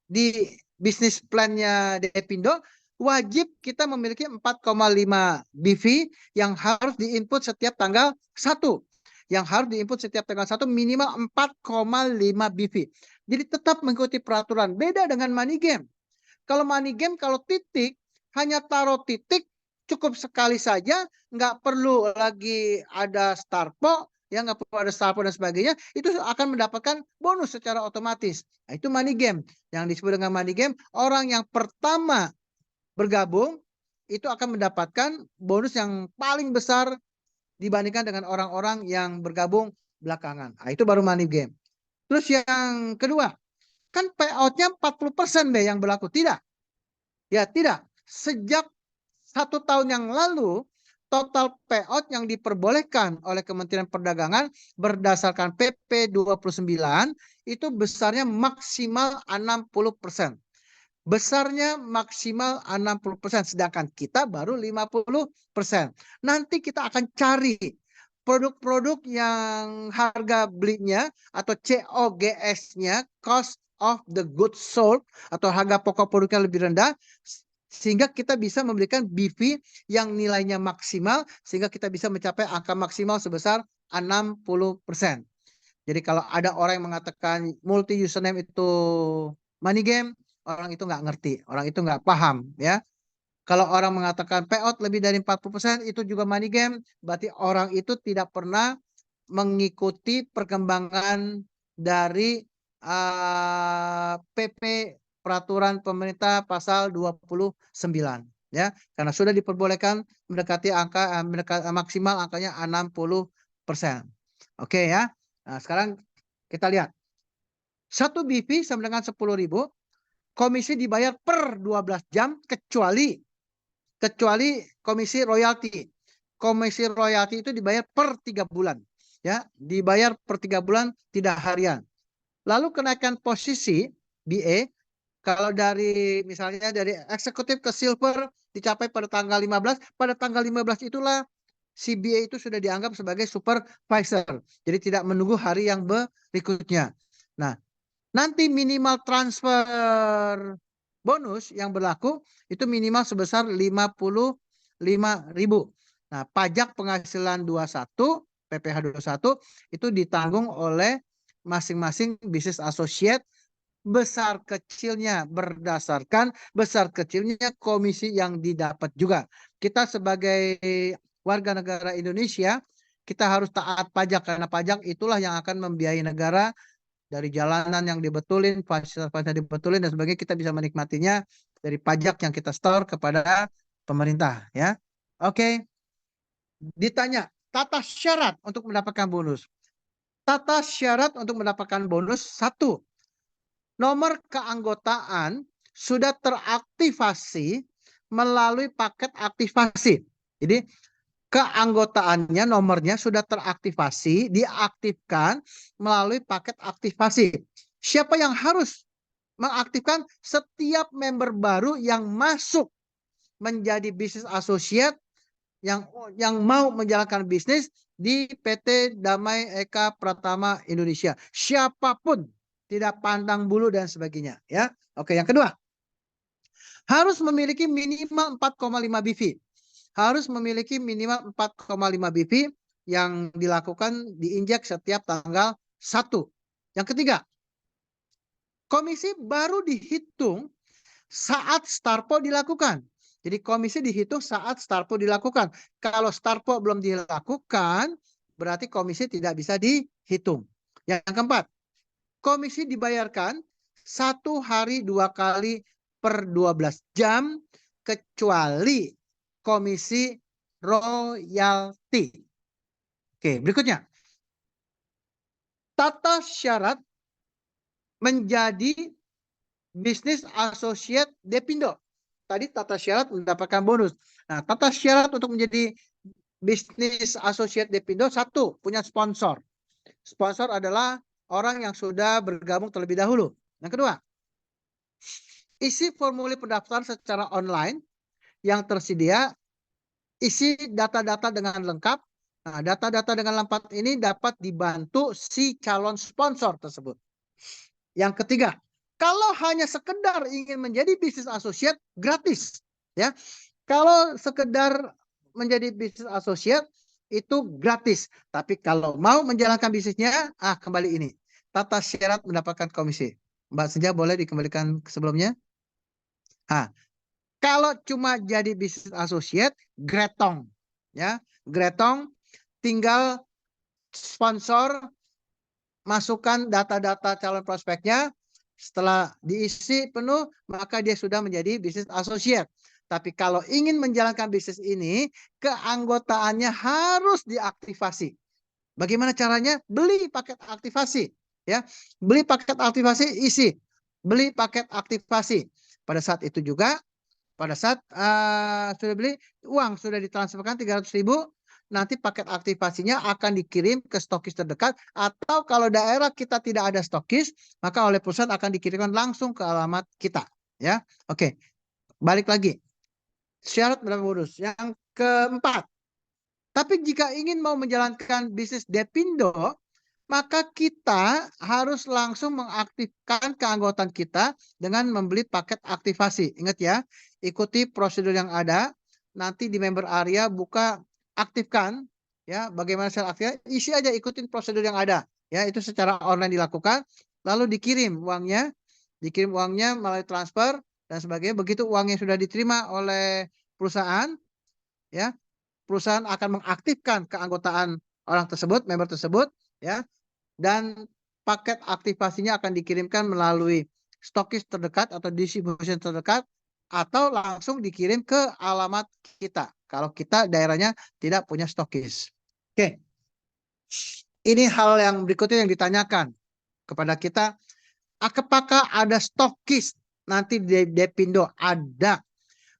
di bisnis plannya Depindo. Wajib kita memiliki 4,5 BV yang harus diinput setiap tanggal 1. Yang harus diinput setiap tanggal 1 minimal 4,5 BV. Jadi tetap mengikuti peraturan. Beda dengan money game. Kalau money game, kalau titik, hanya taruh titik, cukup sekali saja, nggak perlu lagi ada starpo, ya nggak perlu ada starpo dan sebagainya, itu akan mendapatkan bonus secara otomatis. Nah, itu money game. Yang disebut dengan money game, orang yang pertama bergabung itu akan mendapatkan bonus yang paling besar dibandingkan dengan orang-orang yang bergabung belakangan. Nah, itu baru money game. Terus yang kedua, kan payout-nya 40% B yang berlaku. Tidak. Ya, tidak. Sejak 1 tahun yang lalu, total payout yang diperbolehkan oleh Kementerian Perdagangan berdasarkan PP 29 itu besarnya maksimal 60%. Besarnya maksimal 60%, sedangkan kita baru 50%. Nanti kita akan cari produk-produk yang harga belinya atau COGS-nya, cost of the goods sold, atau harga pokok produknya lebih rendah, sehingga kita bisa memberikan BV yang nilainya maksimal, sehingga kita bisa mencapai angka maksimal sebesar 60%. Jadi kalau ada orang yang mengatakan multi username itu money game, orang itu nggak ngerti, orang itu nggak paham, ya. Kalau orang mengatakan payout lebih dari 40% itu juga money game, berarti orang itu tidak pernah mengikuti perkembangan dari PP peraturan pemerintah pasal 29, ya. Karena sudah diperbolehkan mendekati angka maksimal angkanya 60%. Oke, ya. Nah, sekarang kita lihat. 1 BV sama dengan 10.000. Komisi dibayar per 12 jam kecuali komisi royalti. Komisi royalti itu dibayar per 3 bulan. Ya, dibayar per 3 bulan, tidak harian. Lalu kenaikan posisi BA, kalau dari misalnya dari eksekutif ke silver dicapai pada tanggal 15, pada tanggal 15 itulah CBA itu sudah dianggap sebagai supervisor. Jadi tidak menunggu hari yang berikutnya. Nah, nanti minimal transfer bonus yang berlaku itu minimal sebesar 55.000. Nah, pajak penghasilan 21, PPh 21 itu ditanggung oleh masing-masing bisnis associate, besar kecilnya berdasarkan besar kecilnya komisi yang didapat juga. Kita sebagai warga negara Indonesia, kita harus taat pajak karena pajak itulah yang akan membiayai negara dari jalanan yang dibetulin, fasilitas-fasilitas yang dibetulin dan sebagainya, kita bisa menikmatinya dari pajak yang kita store kepada pemerintah, ya. Oke. Ditanya tata syarat untuk mendapatkan bonus. Tata syarat untuk mendapatkan bonus, 1. Nomor keanggotaan sudah teraktivasi melalui paket aktivasi. Jadi keanggotaannya, nomornya sudah teraktivasi, diaktifkan melalui paket aktivasi. Siapa yang harus mengaktifkan? Setiap member baru yang masuk menjadi bisnis associate yang mau menjalankan bisnis di PT Damai Eka Pratama Indonesia. Siapapun, tidak pandang bulu dan sebagainya, ya. Oke, yang kedua, harus memiliki minimal 4,5 BV. Harus memiliki minimal 4,5 BV yang dilakukan diinjek setiap tanggal 1. Yang ketiga, komisi baru dihitung saat Starpo dilakukan. Jadi komisi dihitung saat Starpo dilakukan. Kalau Starpo belum dilakukan, berarti komisi tidak bisa dihitung. Yang keempat, komisi dibayarkan 1 hari 2 kali per 12 jam kecuali komisi royalti. Oke, berikutnya. Tata syarat menjadi bisnis associate Depindo. Tadi tata syarat mendapatkan bonus. Nah, tata syarat untuk menjadi bisnis associate Depindo, 1, punya sponsor. Sponsor adalah orang yang sudah bergabung terlebih dahulu. Yang kedua, isi formulir pendaftaran secara online yang tersedia, isi data-data dengan lengkap. Nah, data-data dengan lengkap ini dapat dibantu si calon sponsor tersebut. Yang ketiga, kalau hanya sekedar ingin menjadi bisnis associate, gratis, ya. Kalau sekedar menjadi bisnis associate itu gratis. Tapi kalau mau menjalankan bisnisnya, kembali ini. Tata syarat mendapatkan komisi. Mbak Senja boleh dikembalikan ke sebelumnya? Kalau cuma jadi bisnis associate, gretong, ya, gretong, tinggal sponsor masukkan data-data calon prospeknya, setelah diisi penuh, maka dia sudah menjadi bisnis associate. Tapi kalau ingin menjalankan bisnis ini, keanggotaannya harus diaktifasi. Bagaimana caranya? Beli paket aktivasi, ya. Beli paket aktivasi, isi. Beli paket aktivasi. Pada saat itu juga, pada saat sudah beli, uang sudah ditransferkan 300.000, nanti paket aktivasinya akan dikirim ke stokis terdekat, atau kalau daerah kita tidak ada stokis, maka oleh perusahaan akan dikirimkan langsung ke alamat kita, ya. Oke. Balik lagi. Syarat berapa bonus? Yang keempat. Tapi jika ingin mau menjalankan bisnis Depindo, maka kita harus langsung mengaktifkan keanggotaan kita dengan membeli paket aktivasi. Ingat ya, ikuti prosedur yang ada. Nanti di member area buka, aktifkan, ya. Bagaimana cara aktifkan? Isi aja, ikutin prosedur yang ada, ya. Itu secara online dilakukan, lalu dikirim uangnya melalui transfer dan sebagainya. Begitu uangnya sudah diterima oleh perusahaan, ya, perusahaan akan mengaktifkan keanggotaan orang tersebut, member tersebut, ya, dan paket aktivasinya akan dikirimkan melalui stokis terdekat atau distribution terdekat, atau langsung dikirim ke alamat kita kalau kita daerahnya tidak punya stokis. Oke. Ini hal yang berikutnya yang ditanyakan kepada kita, apakah ada stokis nanti di Depindo? Ada.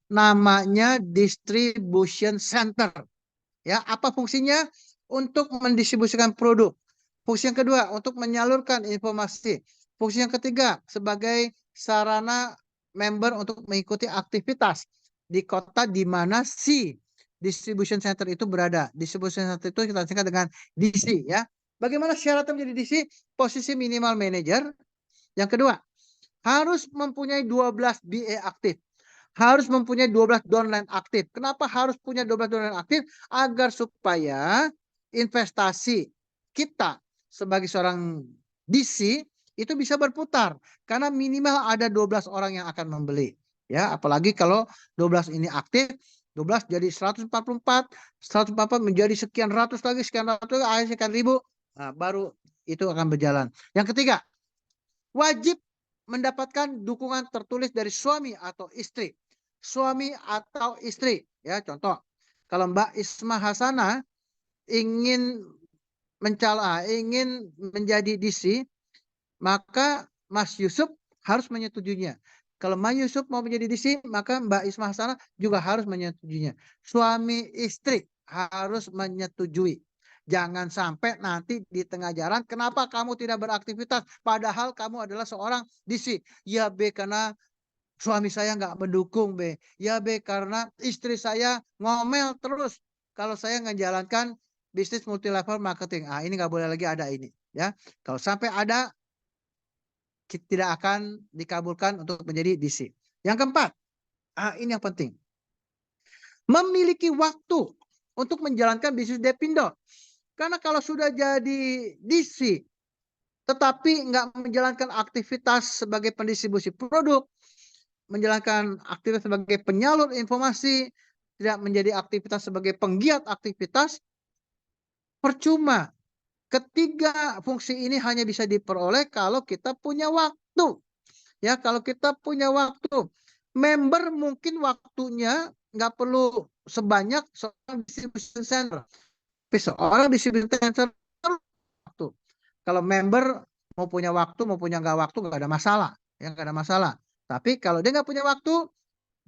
Namanya distribution center. Ya, apa fungsinya? Untuk mendistribusikan produk. Fungsi yang kedua, untuk menyalurkan informasi. Fungsi yang ketiga, sebagai sarana member untuk mengikuti aktivitas. di kota di mana si distribution center itu berada. Distribution center itu kita singkat dengan DC ya. Bagaimana syaratnya menjadi DC? Posisi minimal manager. Yang kedua, harus mempunyai 12 BA aktif. Harus mempunyai 12 downline aktif. Kenapa harus punya 12 downline aktif? Agar supaya investasi kita sebagai seorang DC itu bisa berputar. Karena minimal ada 12 orang yang akan membeli. Ya, apalagi kalau 12 ini aktif, 12 jadi 144, 144 menjadi sekian ratus lagi, sekian ratus lagi, akhirnya sekian ribu. Nah, baru itu akan berjalan. Yang ketiga, wajib mendapatkan dukungan tertulis dari suami atau istri. Suami atau istri. Ya, contoh, kalau Mbak Isma Hasana ingin ingin menjadi DC, maka Mas Yusuf harus menyetujuinya. Kalau Mas Yusuf mau menjadi DC, maka Mbak Isma Hasana juga harus menyetujuinya. Suami istri harus menyetujui. Jangan sampai nanti di tengah jalan, kenapa kamu tidak beraktivitas? Padahal kamu adalah seorang DC. Ya B, karena suami saya nggak mendukung B. Ya B, karena istri saya ngomel terus. Kalau saya ngejalankan bisnis multi-level marketing. Ah, ini nggak boleh lagi ada ini. Ya, kalau sampai ada, tidak akan dikabulkan untuk menjadi DC. Yang keempat, ini yang penting. Memiliki waktu untuk menjalankan bisnis Depindo. Karena kalau sudah jadi DC, tetapi nggak menjalankan aktivitas sebagai pendistribusi produk, menjalankan aktivitas sebagai penyalur informasi, tidak menjadi aktivitas sebagai penggiat aktivitas, percuma. Ketiga fungsi ini hanya bisa diperoleh kalau kita punya waktu. Ya, kalau kita punya waktu. Member mungkin waktunya nggak perlu sebanyak seorang distribution center. Tapi seorang distribution center waktu. Kalau member mau punya waktu, mau punya nggak waktu, nggak ada masalah. Ya, nggak ada masalah. Tapi kalau dia nggak punya waktu,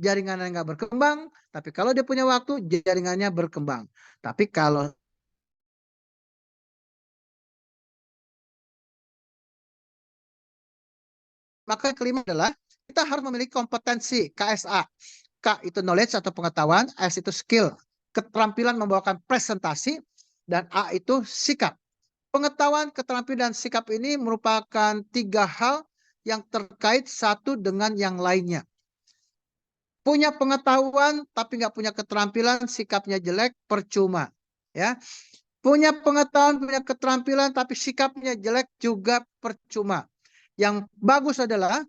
jaringannya nggak berkembang. Tapi kalau dia punya waktu, jaringannya berkembang. Tapi kalau maka yang kelima adalah kita harus memiliki kompetensi KSA. K itu knowledge atau pengetahuan, S itu skill, keterampilan membawakan presentasi, dan A itu sikap. Pengetahuan, keterampilan, dan sikap ini merupakan 3 hal yang terkait satu dengan yang lainnya. Punya pengetahuan tapi nggak punya keterampilan, sikapnya jelek, percuma. Ya, punya pengetahuan, punya keterampilan tapi sikapnya jelek juga percuma. Yang bagus adalah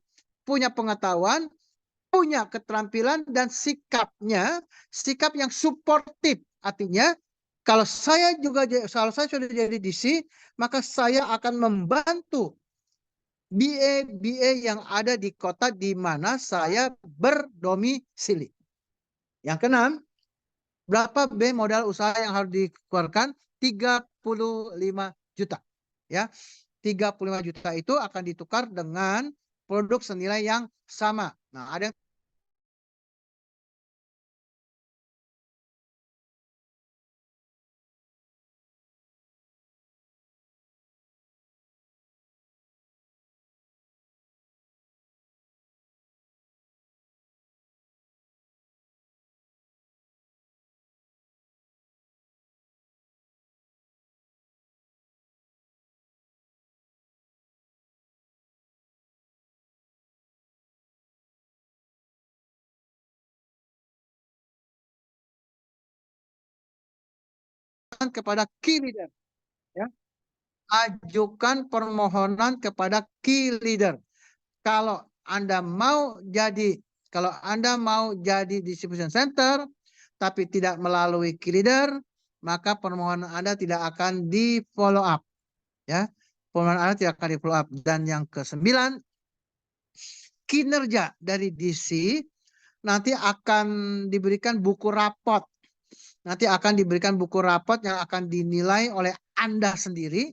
punya pengetahuan, punya keterampilan, dan sikapnya sikap yang suportif. Artinya kalau saya sudah jadi DC, maka saya akan membantu BA yang ada di kota di mana saya berdomisili. Yang keenam, berapa B modal usaha yang harus dikeluarkan? 35 juta. Ya, 35 juta itu akan ditukar dengan produk senilai yang sama. Nah, ada yang kepada key leader. Ya. Ajukan permohonan kepada key leader. Kalau Anda mau jadi distribution center tapi tidak melalui key leader, maka permohonan Anda tidak akan di follow up. Ya, permohonan Anda tidak akan di follow up. Dan yang ke-9, kinerja dari DC nanti akan diberikan buku rapot. Nanti akan diberikan buku rapot yang akan dinilai oleh Anda sendiri,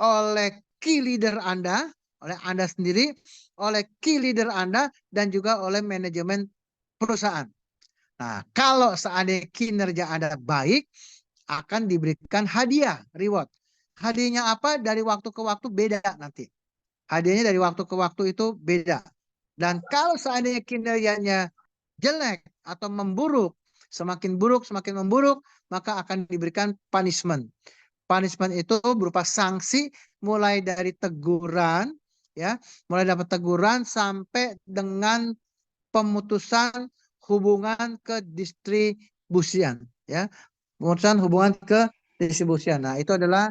oleh key leader Anda, oleh Anda sendiri, oleh key leader Anda, dan juga oleh manajemen perusahaan. Nah, kalau seandainya kinerja Anda baik, akan diberikan hadiah, reward. Hadiahnya apa? Dari waktu ke waktu beda nanti. Hadiahnya dari waktu ke waktu itu beda. Dan kalau seandainya kinerjanya jelek atau memburuk, semakin memburuk, maka akan diberikan punishment. Punishment itu berupa sanksi mulai dari teguran, ya, mulai dapat teguran sampai dengan pemutusan hubungan kedistribusian, ya, pemutusan hubungan kedistribusian. Nah, itu adalah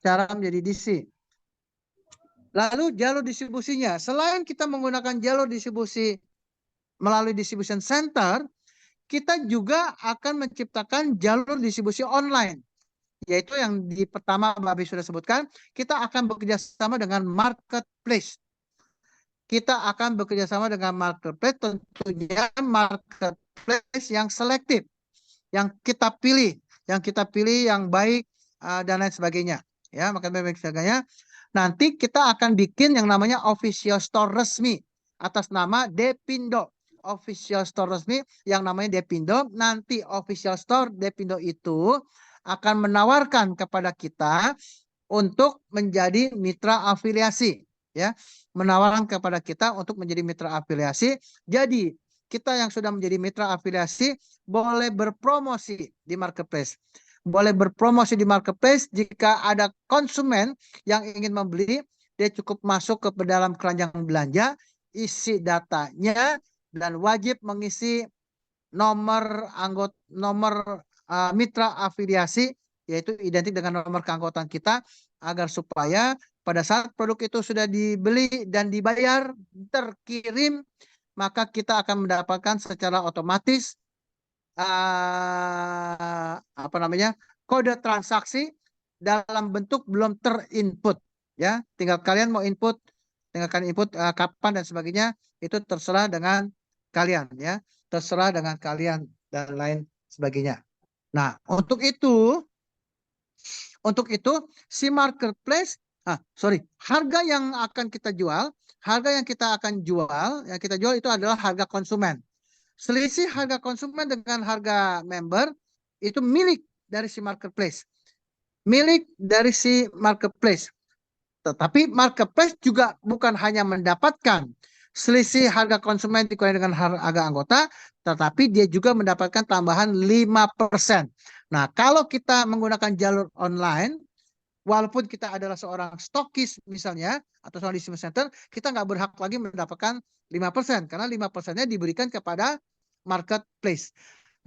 cara menjadi DC. Lalu jalur distribusinya, selain kita menggunakan jalur distribusi melalui distribution center, kita juga akan menciptakan jalur distribusi online, yaitu yang di pertama Babi sudah sebutkan, kita akan bekerja sama dengan marketplace. Kita akan bekerja sama dengan marketplace, tentunya marketplace yang selektif, yang kita pilih yang baik dan lain sebagainya, ya, marketplace sebagainya. Nanti kita akan bikin yang namanya official store resmi atas nama Depindo. Official store resmi yang namanya Depindo. Nanti official store Depindo itu akan menawarkan kepada kita untuk menjadi mitra afiliasi, ya, menawarkan kepada kita untuk menjadi mitra afiliasi. Jadi kita yang sudah menjadi mitra afiliasi boleh berpromosi di marketplace. Boleh berpromosi di marketplace jika ada konsumen yang ingin membeli, dia cukup masuk ke dalam keranjang belanja, isi datanya, dan wajib mengisi nomor mitra afiliasi, yaitu identik dengan nomor keanggotaan kita, agar supaya pada saat produk itu sudah dibeli dan dibayar, terkirim, maka kita akan mendapatkan secara otomatis kode transaksi dalam bentuk belum terinput, ya, tinggal kalian mau input, kapan dan sebagainya, itu terserah dengan kalian, ya, terserah dengan kalian dan lain sebagainya. Nah, untuk itu si marketplace, harga yang kita akan jual itu adalah harga konsumen. Selisih harga konsumen dengan harga member itu milik dari si marketplace. Tetapi marketplace juga bukan hanya mendapatkan selisih harga konsumen dikurangi dengan harga anggota, tetapi dia juga mendapatkan tambahan 5%. Nah, kalau kita menggunakan jalur online, walaupun kita adalah seorang stokis misalnya, atau seorang distribution center, kita nggak berhak lagi mendapatkan 5%, karena 5%-nya diberikan kepada marketplace.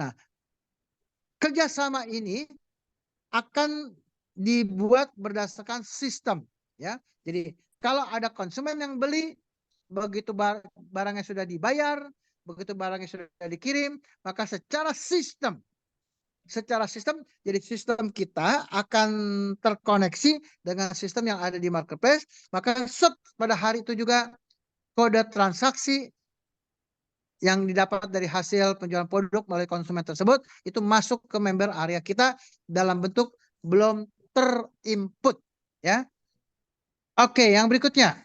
Nah, kerjasama ini akan dibuat berdasarkan sistem, ya. Jadi kalau ada konsumen yang beli, begitu barangnya sudah dibayar, begitu barangnya sudah dikirim, maka secara sistem, jadi sistem kita akan terkoneksi dengan sistem yang ada di marketplace, maka pada hari itu juga kode transaksi yang didapat dari hasil penjualan produk melalui konsumen tersebut itu masuk ke member area kita dalam bentuk belum terinput, ya. Oke, yang berikutnya,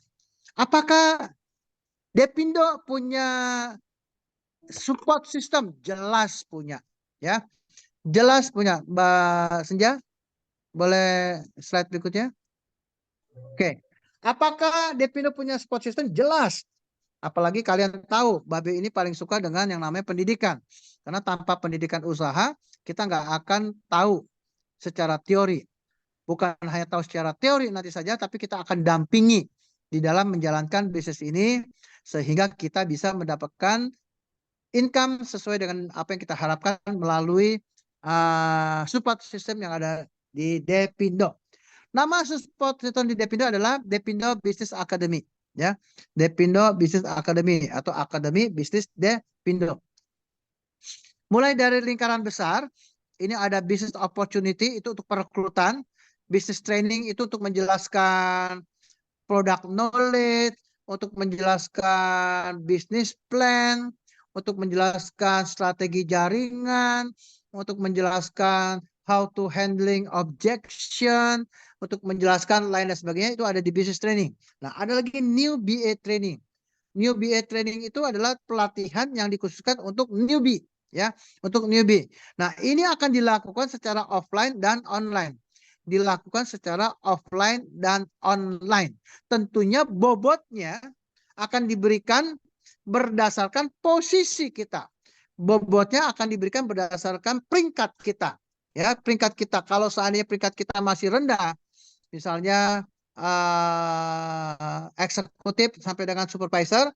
apakah Depindo punya support system? Jelas punya, ya. Jelas punya. Mbak Senja, boleh slide berikutnya? Oke. Apakah Depindo punya support system? Jelas. Apalagi kalian tahu, Babe ini paling suka dengan yang namanya pendidikan. Karena tanpa pendidikan usaha, kita nggak akan tahu secara teori. Bukan hanya tahu secara teori nanti saja, tapi kita akan dampingi di dalam menjalankan bisnis ini, sehingga kita bisa mendapatkan income sesuai dengan apa yang kita harapkan melalui support system yang ada di Depindo. Nama support system di Depindo adalah Depindo Business Academy, ya. Depindo Business Academy atau Akademi Bisnis Depindo. Mulai dari lingkaran besar, ini ada business opportunity, itu untuk perekrutan, business training itu untuk menjelaskan product knowledge, untuk menjelaskan business plan, untuk menjelaskan strategi jaringan, untuk menjelaskan how to handling objection, untuk menjelaskan lain dan sebagainya, itu ada di business training. Nah, ada lagi new BA training. New BA training itu adalah pelatihan yang dikhususkan untuk newbie, ya, untuk newbie. Nah, ini akan dilakukan secara offline dan online. Dilakukan secara offline dan online. Tentunya bobotnya akan diberikan berdasarkan posisi kita, bobotnya akan diberikan berdasarkan peringkat kita. Ya, peringkat kita. Kalau seandainya peringkat kita masih rendah, misalnya eksekutif sampai dengan supervisor,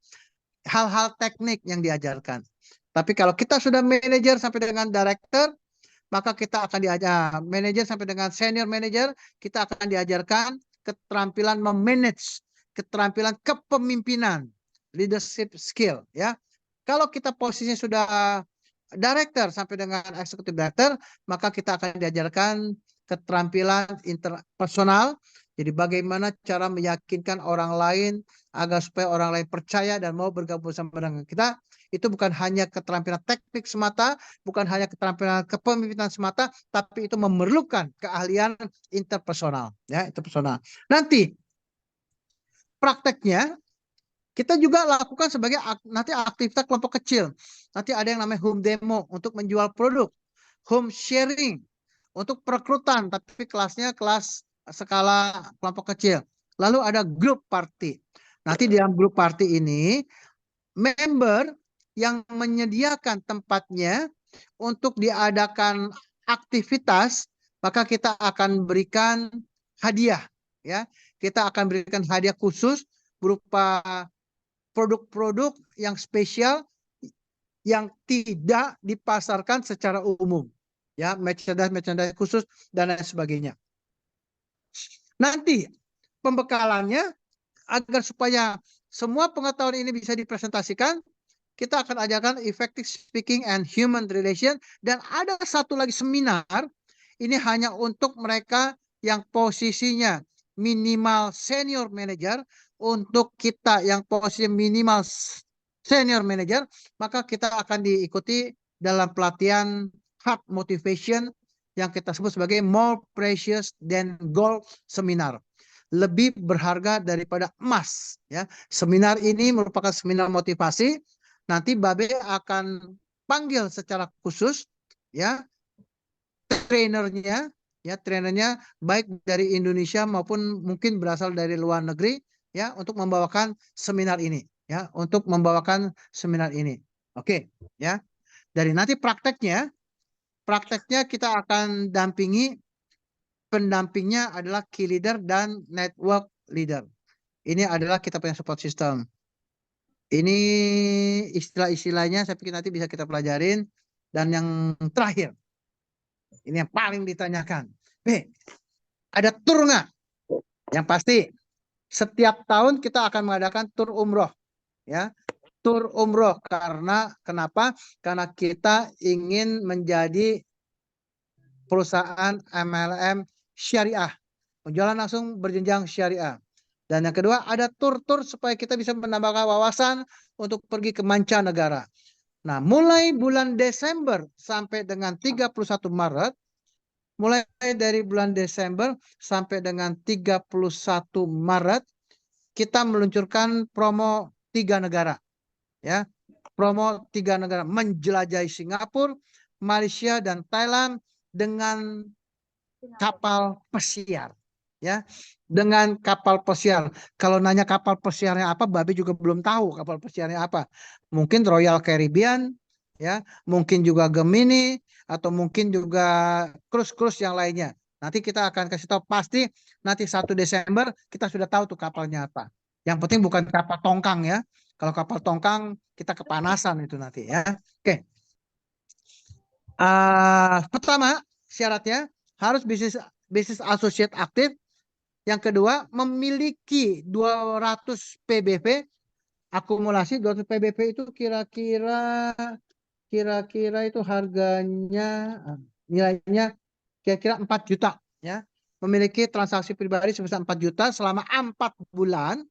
hal-hal teknik yang diajarkan. Tapi kalau kita sudah manajer sampai dengan director, maka kita akan diajar manajer sampai dengan senior manager, kita akan diajarkan keterampilan memanage, keterampilan kepemimpinan, leadership skill, ya. Kalau kita posisinya sudah director sampai dengan executive director, maka kita akan diajarkan keterampilan interpersonal. Jadi bagaimana cara meyakinkan orang lain agar supaya orang lain percaya dan mau bergabung sama dengan kita. Itu bukan hanya keterampilan teknik semata, bukan hanya keterampilan kepemimpinan semata, tapi itu memerlukan keahlian interpersonal, ya, interpersonal. Nanti prakteknya kita juga lakukan sebagai nanti aktivitas kelompok kecil. Nanti ada yang namanya home demo untuk menjual produk, home sharing untuk perekrutan, tapi kelasnya kelas skala kelompok kecil. Lalu ada group party. Nanti di dalam group party ini member yang menyediakan tempatnya untuk diadakan aktivitas, maka kita akan berikan hadiah, ya. Kita akan berikan hadiah khusus berupa produk-produk yang spesial yang tidak dipasarkan secara umum, ya, merchandise khusus dan lain sebagainya. Nanti pembekalannya agar supaya semua pengetahuan ini bisa dipresentasikan, kita akan ajarkan effective speaking and human relation, dan ada satu lagi seminar, ini hanya untuk mereka yang posisinya minimal senior manager. Untuk kita yang posisi minimal senior manager, maka kita akan diikuti dalam pelatihan hard motivation yang kita sebut sebagai more precious than gold seminar. Lebih berharga daripada emas, ya. Seminar ini merupakan seminar motivasi. Nanti Babe akan panggil secara khusus, ya, trainernya, ya, trainernya baik dari Indonesia maupun mungkin berasal dari luar negeri, ya, untuk membawakan seminar ini, ya, untuk membawakan seminar ini. Oke, ya. Dari nanti prakteknya kita akan dampingi, pendampingnya adalah key leader dan network leader. Ini adalah kita punya support system. Ini istilah-istilahnya saya pikir nanti bisa kita pelajarin. Dan yang terakhir, ini yang paling ditanyakan, ada tur nggak? Yang pasti setiap tahun kita akan mengadakan tur umroh, ya, tur umroh. Karena kenapa? Karena kita ingin menjadi perusahaan MLM syariah, penjualan langsung berjenjang syariah. Dan yang kedua, ada tur-tur supaya kita bisa menambahkan wawasan untuk pergi ke mancanegara. Nah, mulai bulan Desember sampai dengan 31 Maret, mulai dari bulan Desember sampai dengan 31 Maret, kita meluncurkan promo 3 negara. Ya, promo 3 negara, menjelajahi Singapura, Malaysia, dan Thailand dengan kapal pesiar. Ya, dengan kapal pesiar. Kalau nanya kapal pesiarnya apa, Babe juga belum tahu kapal pesiarnya apa. Mungkin Royal Caribbean, ya, mungkin juga Gemini, atau mungkin juga cruise yang lainnya. Nanti kita akan kasih tahu pasti. Nanti 1 Desember kita sudah tahu tuh kapalnya apa. Yang penting bukan kapal tongkang, ya. Kalau kapal tongkang kita kepanasan itu nanti, ya. Oke. Pertama syaratnya harus bisnis associate aktif. Yang kedua, memiliki 200 PBV akumulasi. 200 PBV itu kira-kira itu harganya, nilainya kira-kira 4 juta, ya. Memiliki transaksi pribadi sebesar 4 juta selama 4 bulan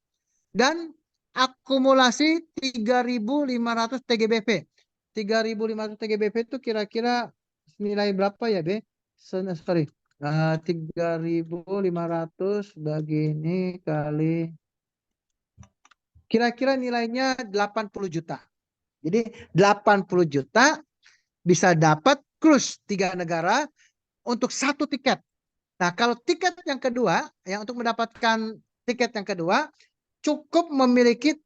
dan akumulasi 3.500 TGBV. 3.500 TGBV itu kira-kira nilai berapa ya, Be? Sorry. 3.500 bagi ini kali, kira-kira nilainya 80 juta. Jadi 80 juta bisa dapat cruise 3 negara untuk 1 tiket. Nah, kalau tiket yang kedua, yang untuk mendapatkan tiket yang kedua, cukup memiliki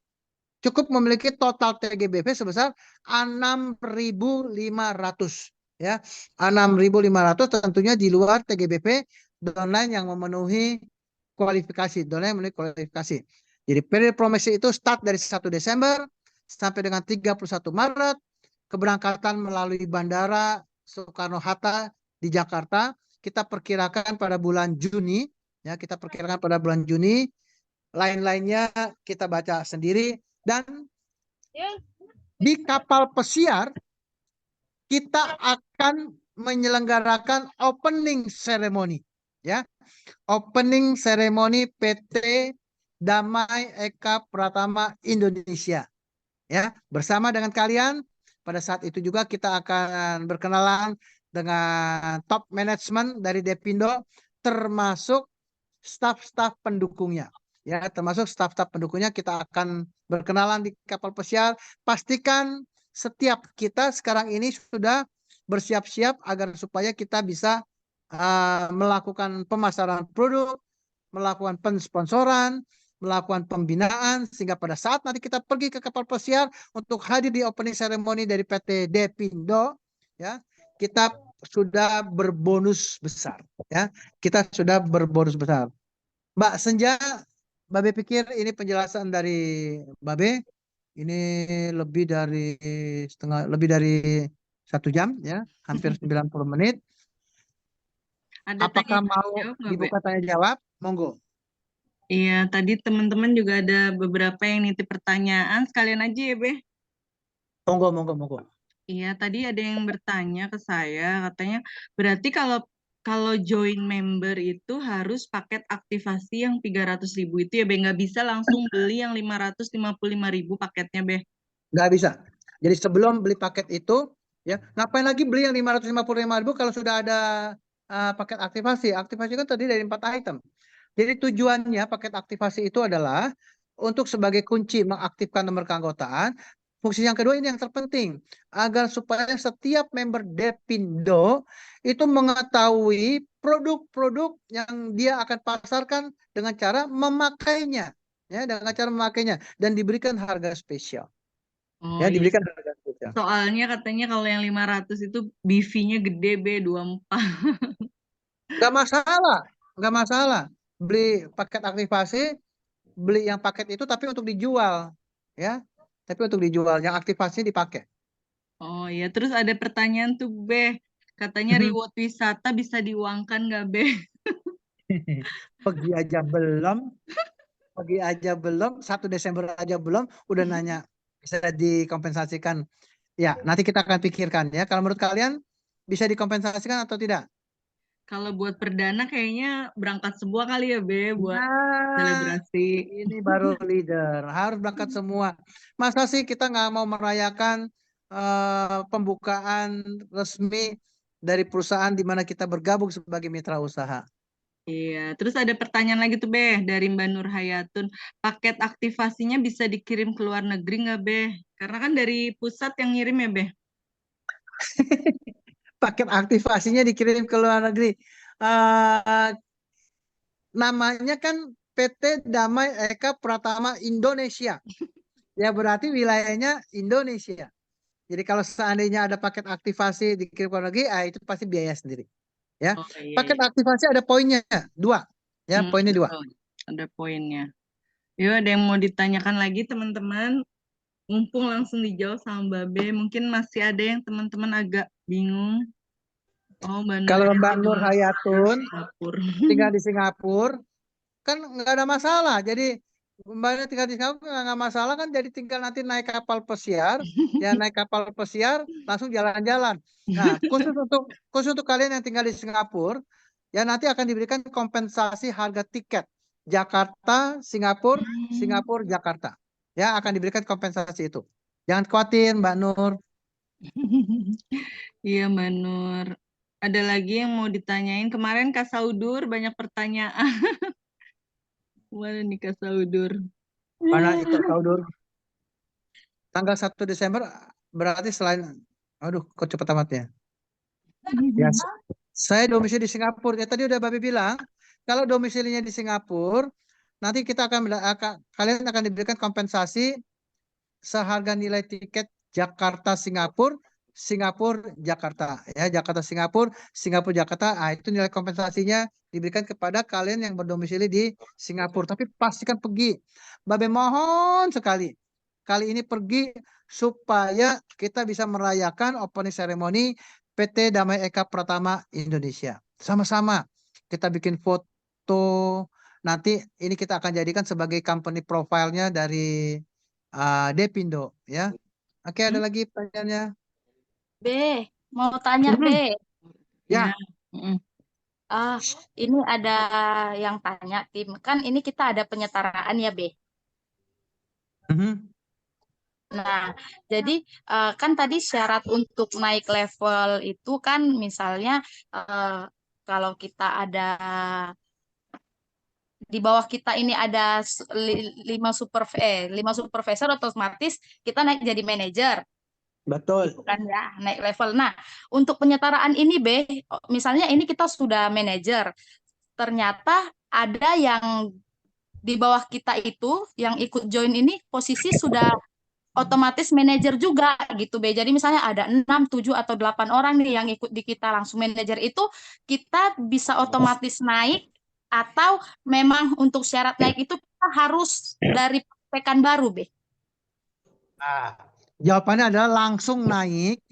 cukup memiliki total TGBP sebesar 6.500 ya. 6.500 tentunya di luar TGBP downline yang memenuhi kualifikasi, downline memenuhi kualifikasi. Jadi periode promosi itu start dari 1 Desember sampai dengan 31 Maret. Keberangkatan melalui Bandara Soekarno-Hatta di Jakarta kita perkirakan pada bulan Juni ya, kita perkirakan pada bulan Juni. Lain-lainnya kita baca sendiri. Dan di kapal pesiar kita akan menyelenggarakan opening ceremony ya. Opening ceremony PT Damai Eka Pratama Indonesia ya, bersama dengan kalian. Pada saat itu juga kita akan berkenalan dengan top management dari Depindo, termasuk staf-staf pendukungnya. Ya, termasuk staf-staf pendukungnya kita akan berkenalan di kapal pesiar. Pastikan setiap kita sekarang ini sudah bersiap-siap agar supaya kita bisa melakukan pemasaran produk, melakukan pensponsoran, melakukan pembinaan, sehingga pada saat nanti kita pergi ke kapal pesiar untuk hadir di opening ceremony dari PT Depindo, ya, kita sudah berbonus besar, ya, kita sudah berbonus besar. Mbak Senja, Babe pikir ini penjelasan dari Babe, ini lebih dari 1 jam, ya, hampir 90 menit. Ada Apakah tanya mau jawab nggak, Be? dibuka tanya jawab? Monggo. Iya, tadi teman-teman juga ada beberapa yang nitip pertanyaan. Sekalian aja ya, Be. Monggo, monggo, monggo. Iya, tadi ada yang bertanya ke saya, katanya berarti kalau join member itu harus paket aktivasi yang 300.000 itu ya, Be, nggak bisa langsung beli yang 555.000 paketnya, Be. Nggak bisa. Jadi sebelum beli paket itu, ya, ngapain lagi beli yang 555.000 kalau sudah ada paket aktivasi? Aktivasi kan tadi dari 4 item. Jadi tujuannya paket aktivasi itu adalah untuk sebagai kunci mengaktifkan nomor keanggotaan. Fungsi yang kedua ini yang terpenting, agar supaya setiap member Depindo itu mengetahui produk-produk yang dia akan pasarkan dengan cara memakainya, ya, dengan cara memakainya dan diberikan harga spesial. Oh Ya, iya, diberikan harga spesial. soalnya katanya kalau yang 500 itu BV-nya gede, Be, 24. Nggak masalah, nggak masalah. Beli paket aktivasi, beli yang paket itu tapi untuk dijual, ya. Tapi untuk dijual, yang aktivasi dipakai. Oh iya, terus ada pertanyaan tuh, Be. Katanya reward wisata bisa diuangkan nggak, Be? Pergi aja belum, 1 Desember aja belum, udah nanya bisa dikompensasikan. Ya, nanti kita akan pikirkan ya. Kalau menurut kalian bisa dikompensasikan atau tidak? Kalau buat perdana kayaknya berangkat semua kali ya, Be, buat Nah, selebrasi. ini baru leader, harus berangkat semua. Masa sih kita nggak mau merayakan pembukaan resmi dari perusahaan di mana kita bergabung sebagai mitra usaha? Iya, terus ada pertanyaan lagi tuh, Be, dari Mbak Nur Hayatun. Paket aktivasinya bisa dikirim ke luar negeri nggak, Be? Karena kan dari pusat yang ngirim ya, Be. Paket aktivasinya dikirim ke luar negeri. Eh, namanya kan PT Damai Eka Pratama Indonesia. Ya berarti wilayahnya Indonesia. Jadi kalau seandainya ada paket aktivasi dikirim ke luar negeri, itu pasti biaya sendiri. Ya, Oh iya, paket iya. aktivasi ada poinnya 2. Ya, poinnya 2. Betul. Ada poinnya. Yuk, ada yang mau ditanyakan lagi, teman-teman? Mumpung langsung dijawab sama Mbak Be. Mungkin masih ada yang teman-teman agak bingung. Oh, Mbak Nur Kalau Mbak Hayatun Nur Hayatun Singapura. tinggal di Singapura, kan nggak ada masalah. Jadi Mbak Nur tinggal di Singapura nggak masalah kan. Jadi tinggal nanti naik kapal pesiar, ya naik kapal pesiar langsung jalan-jalan. Nah, khusus untuk kalian yang tinggal di Singapura, ya nanti akan diberikan kompensasi harga tiket Jakarta, Singapura, Singapura, Jakarta. Ya akan diberikan kompensasi itu. Jangan khawatir Mbak Nur. Iya, Mbak Nur. Ada lagi yang mau ditanyain. Kemarin Kak Saudur banyak pertanyaan. Mana nih Kak Saudur? Mana itu Saudur? Tanggal 1 Desember berarti selain, aduh kok cepet amat ya. Ya, saya domisili di Singapura. Ya tadi udah Babi bilang, kalau domisilinya di Singapura, nanti kita kalian akan diberikan kompensasi seharga nilai tiket Jakarta Singapura, Singapura Jakarta, ya Jakarta Singapura, Singapura Jakarta. Ah, itu nilai kompensasinya diberikan kepada kalian yang berdomisili di Singapura. Tapi pastikan pergi. Babe mohon sekali, kali ini pergi supaya kita bisa merayakan opening ceremony PT Damai Eka Pratama Indonesia. Sama-sama kita bikin foto. Nanti ini kita akan jadikan sebagai company profile-nya dari Depindo, ya. Oke, ada lagi pertanyaannya? B, mau tanya B. Ya. Mm-mm. Ini ada yang tanya tim. Kan ini kita ada penyetaraan ya B. Mhm. Nah, jadi kan tadi syarat untuk naik level itu kan misalnya kalau kita ada di bawah kita ini ada 5 supervisor otomatis kita naik jadi manajer. Betul. Kan ya, naik level. Nah, untuk penyetaraan ini B, misalnya ini kita sudah manajer. Ternyata ada yang di bawah kita itu yang ikut join ini posisi sudah otomatis manajer juga gitu B. Jadi misalnya ada 6, 7 atau 8 orang nih yang ikut di kita langsung manajer itu kita bisa otomatis naik atau memang untuk syarat naik itu kita harus dari pekan baru B. Nah, jawabannya adalah langsung naik.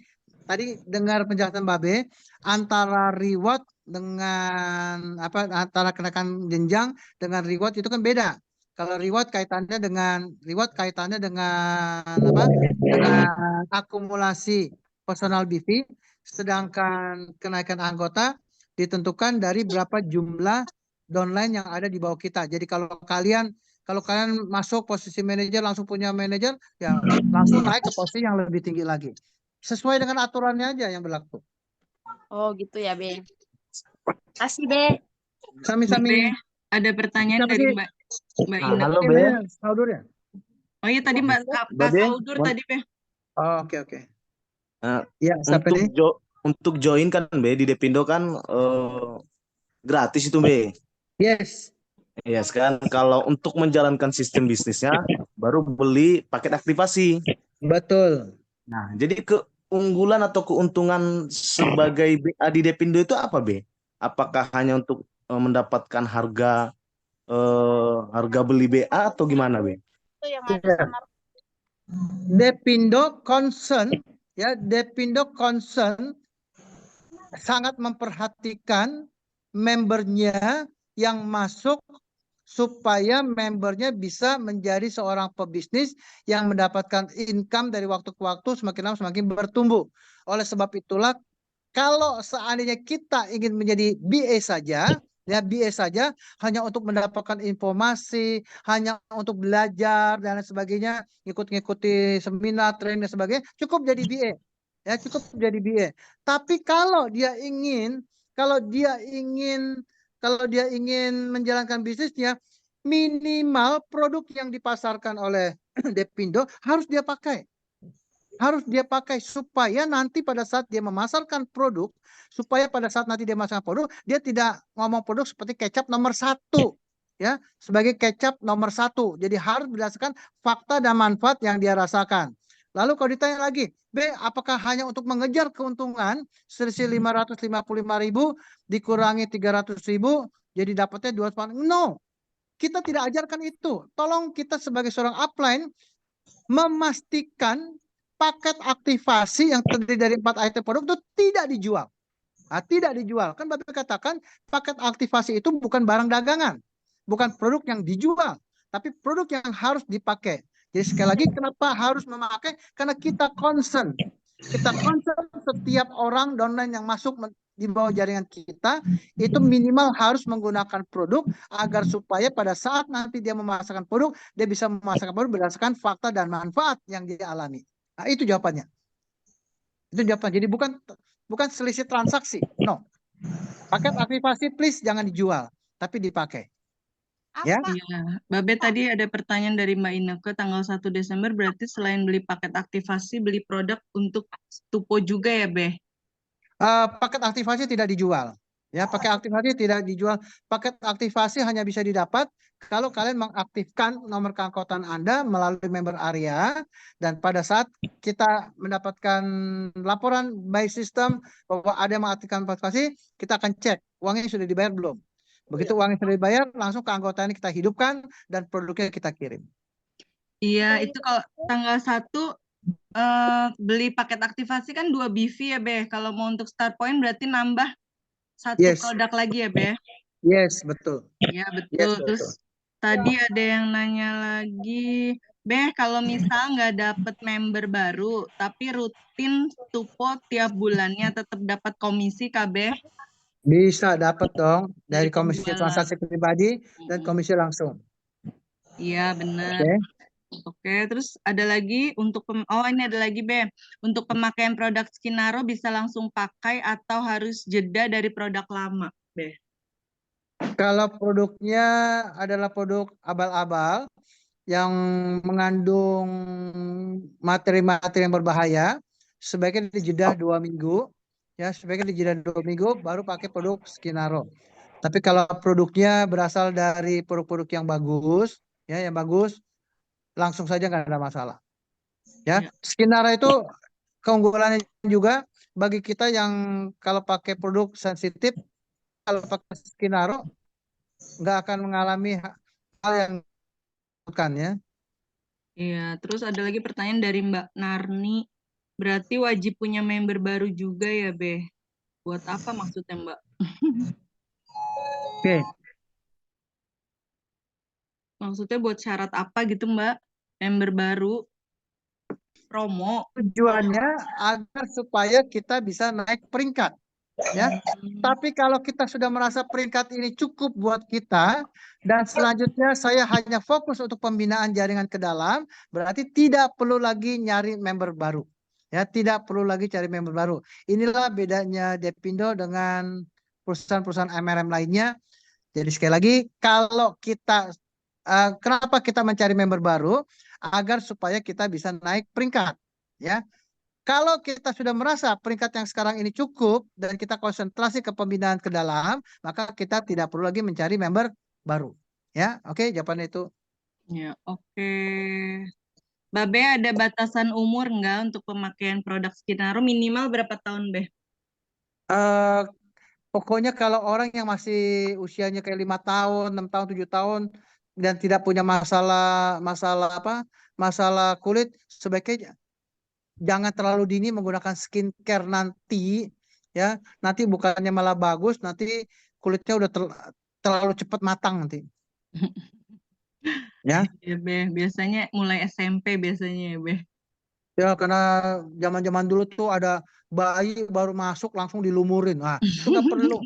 Tadi dengar penjelasan Babe, antara reward dengan antara kenaikan jenjang dengan reward itu kan beda. Kalau reward kaitannya dengan Dengan akumulasi personal BV, sedangkan kenaikan anggota ditentukan dari berapa jumlah downline yang ada di bawah kita. Jadi kalau kalian masuk posisi manajer langsung punya manajer, ya langsung naik ke posisi yang lebih tinggi lagi. Sesuai dengan aturannya aja yang berlaku. Oh gitu ya B. Kasih B. Sami-sami. Ada pertanyaan Siapa dari sih? Mbak Ina. Halo, Be. Saudur ya? Oh iya tadi Mbak Kak Babe, Saudur tadi Be. Oh, oke. Nah, Ya, siapa nih? untuk join kan Be di Depindo kan gratis itu Be. Yes. Ya, sekarang kalau untuk menjalankan sistem bisnisnya baru beli paket aktivasi. Betul. Nah, jadi keunggulan atau keuntungan sebagai BA di Depindo itu apa Be? Apakah hanya untuk mendapatkan harga beli BA atau gimana Be? Itu yang ada sama Depindo concern sangat memperhatikan membernya yang masuk supaya membernya bisa menjadi seorang pebisnis yang mendapatkan income dari waktu ke waktu semakin lama semakin bertumbuh. Oleh sebab itulah kalau seandainya kita ingin menjadi BA saja, ya BA saja hanya untuk mendapatkan informasi, hanya untuk belajar dan lain sebagainya, ngikuti seminar, training dan sebagainya, cukup jadi BA. Ya, cukup jadi BA. Tapi kalau dia ingin menjalankan bisnisnya, minimal produk yang dipasarkan oleh Depindo harus dia pakai. Supaya nanti pada saat dia memasarkan produk, dia tidak ngomong produk seperti kecap nomor 1, ya, sebagai kecap nomor 1. Jadi harus berdasarkan fakta dan manfaat yang dia rasakan. Lalu kalau ditanya lagi, B, apakah hanya untuk mengejar keuntungan selisih 555.000 dikurangi 300.000 jadi dapatnya 200? No, kita tidak ajarkan itu. Tolong kita sebagai seorang upline memastikan paket aktivasi yang terdiri dari 4 item produk itu tidak dijual. Nah, tidak dijual. Kan Bapak katakan paket aktivasi itu bukan barang dagangan. Bukan produk yang dijual. Tapi produk yang harus dipakai. Jadi sekali lagi kenapa harus memakai? Karena kita concern. Kita concern setiap orang downline yang masuk di bawah jaringan kita itu minimal harus menggunakan produk agar supaya pada saat nanti dia memasarkan produk, dia bisa memasarkan produk berdasarkan fakta dan manfaat yang dia alami. Nah, itu jawabannya. Jadi bukan selisih transaksi. No. Paket aktivasi please jangan dijual, tapi dipakai. Ya. Iya, Babe tadi ada pertanyaan dari Mbak Ineke tanggal 1 Desember berarti selain beli paket aktivasi beli produk untuk Tupo juga ya, Be? Paket aktivasi tidak dijual. Ya, pakai aktivasi tidak dijual. Paket aktivasi hanya bisa didapat kalau kalian mengaktifkan nomor keanggotaan Anda melalui member area, dan pada saat kita mendapatkan laporan by system bahwa ada yang mengaktifkan aktivasi, kita akan cek uangnya sudah dibayar belum. Begitu uangnya sudah dibayar, langsung keanggotaan kita hidupkan dan produknya kita kirim. Iya, itu kalau tanggal 1 beli paket aktivasi kan 2 BV ya, Be. Kalau mau untuk start point berarti nambah 1 Yes, produk lagi ya, Be. yes, betul. Ya, betul. Yes, Terus betul. tadi ada yang nanya lagi, Beh, kalau misal nggak dapet member baru, tapi rutin tupo tiap bulannya tetap dapat komisi, Kak, Beh? Bisa dapat dong Dari dari komisi penjualan. transaksi pribadi dan komisi langsung. Iya, benar. Oke. Oke, terus ada lagi untuk ini ada lagi, Be. Untuk pemakaian produk Skinaro bisa langsung pakai atau harus jeda dari produk lama, Be? Kalau produknya adalah produk abal-abal yang mengandung materi-materi yang berbahaya, sebaiknya dijeda 2 minggu. Ya, sebaiknya dijeda 2 minggu baru pakai produk Skinaro. Tapi kalau produknya berasal dari produk-produk yang bagus, ya, yang bagus, langsung saja nggak ada masalah. Ya, Ya. Skinaro itu keunggulannya juga bagi kita yang kalau pakai produk sensitif, kalau pakai Skinaro nggak akan mengalami hal yang bukan ya. Iya, terus ada lagi pertanyaan dari Mbak Narni. Berarti wajib punya member baru juga ya, Be? Buat apa maksudnya, Mbak? Oke, Maksudnya buat syarat apa gitu, Mbak? Member baru, promo. tujuannya agar supaya kita bisa naik peringkat, ya. Tapi kalau kita sudah merasa peringkat ini cukup buat kita dan selanjutnya saya hanya fokus untuk pembinaan jaringan ke dalam, berarti tidak perlu lagi nyari member baru. Ya, tidak perlu lagi cari member baru. Inilah bedanya Depindo dengan perusahaan-perusahaan MLM lainnya. Jadi sekali lagi, kalau kita kenapa kita mencari member baru? Agar supaya kita bisa naik peringkat, ya. Kalau kita sudah merasa peringkat yang sekarang ini cukup dan kita konsentrasi ke pembinaan ke dalam, maka kita tidak perlu lagi mencari member baru. Ya, oke, jawabannya itu. Ya, oke. Babe, ada batasan umur nggak untuk pemakaian produk Skinaro? Minimal berapa tahun, Be? Eh, pokoknya kalau orang yang masih usianya kayak 5 tahun, 6 tahun, 7 tahun dan tidak punya masalah kulit, sebaiknya jangan terlalu dini menggunakan skincare nanti, ya. Nanti bukannya malah bagus, nanti kulitnya udah terlalu cepat matang nanti. Ya, Ya, Be. Biasanya mulai SMP biasanya ya, Be. ya karena zaman-zaman dulu tuh ada bayi baru masuk langsung dilumurin. Nah, itu nggak perlu.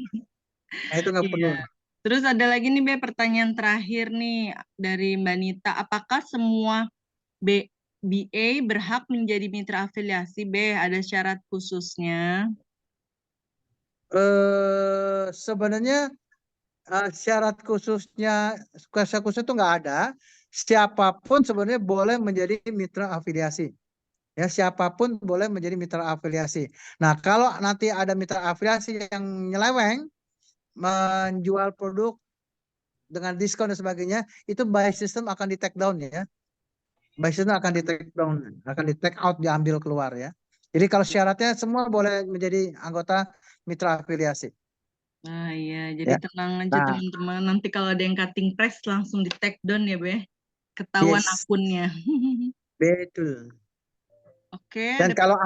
Nah, itu nggak perlu. Iya. Terus ada lagi nih, Be, pertanyaan terakhir nih dari Mbak Nita. Apakah semua BA berhak menjadi mitra afiliasi, Be? Ada syarat khususnya? Sebenarnya syarat khususnya, syarat khusus itu nggak ada. Siapapun sebenarnya boleh menjadi mitra afiliasi. Ya, siapapun boleh menjadi mitra afiliasi. Nah, kalau nanti ada mitra afiliasi yang nyeleweng, menjual produk dengan diskon dan sebagainya, itu by system akan di take down ya. By system akan di take down, akan di take out, diambil keluar ya. Jadi kalau syaratnya semua boleh menjadi anggota mitra afiliasi. Nah, iya. Jadi Ya. tenang aja Nah, teman-teman. Nanti kalau ada yang cutting press langsung di take down ya, Be. Ketahuan yes, akunnya. betul. Oke, Dan ada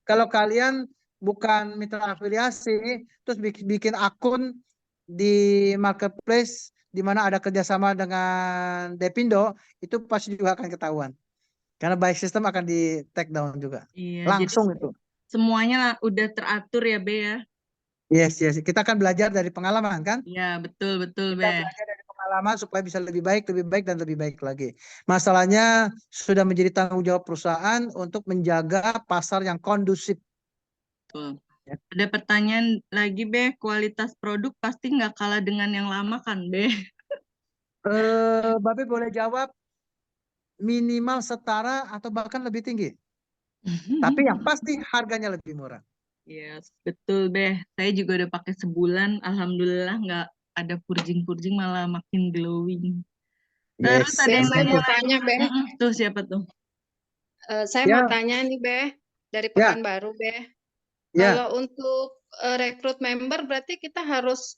kalau kalian bukan mitra afiliasi, terus bikin akun di marketplace di mana ada kerjasama dengan Depindo, itu pasti juga akan ketahuan. Karena by system akan di take down juga. Iya, jadi Langsung itu. semuanya udah teratur ya, Be ya. Yes, yes. Kita akan belajar dari pengalaman kan? Iya, betul, Kita Be. belajar dari pengalaman supaya bisa lebih baik, dan lebih baik lagi. Masalahnya sudah menjadi tanggung jawab perusahaan untuk menjaga pasar yang kondusif. Betul. Ya. Ada pertanyaan lagi, Be. Kualitas produk pasti nggak kalah dengan yang lama kan, Be? Babe boleh jawab minimal setara atau bahkan lebih tinggi. Tapi yang pasti harganya lebih murah. Yes, betul Beh. Saya juga udah pakai sebulan, alhamdulillah nggak ada purjing-purjing, malah makin glowing. Terus Yes, ada Beh, yang saya tanya mau insentif. lagi. tanya, Beh. Tuh siapa tuh? Saya mau Ya, tanya nih, Beh, dari ya, Pekanbaru, Beh. ya. Kalau untuk rekrut member, berarti kita harus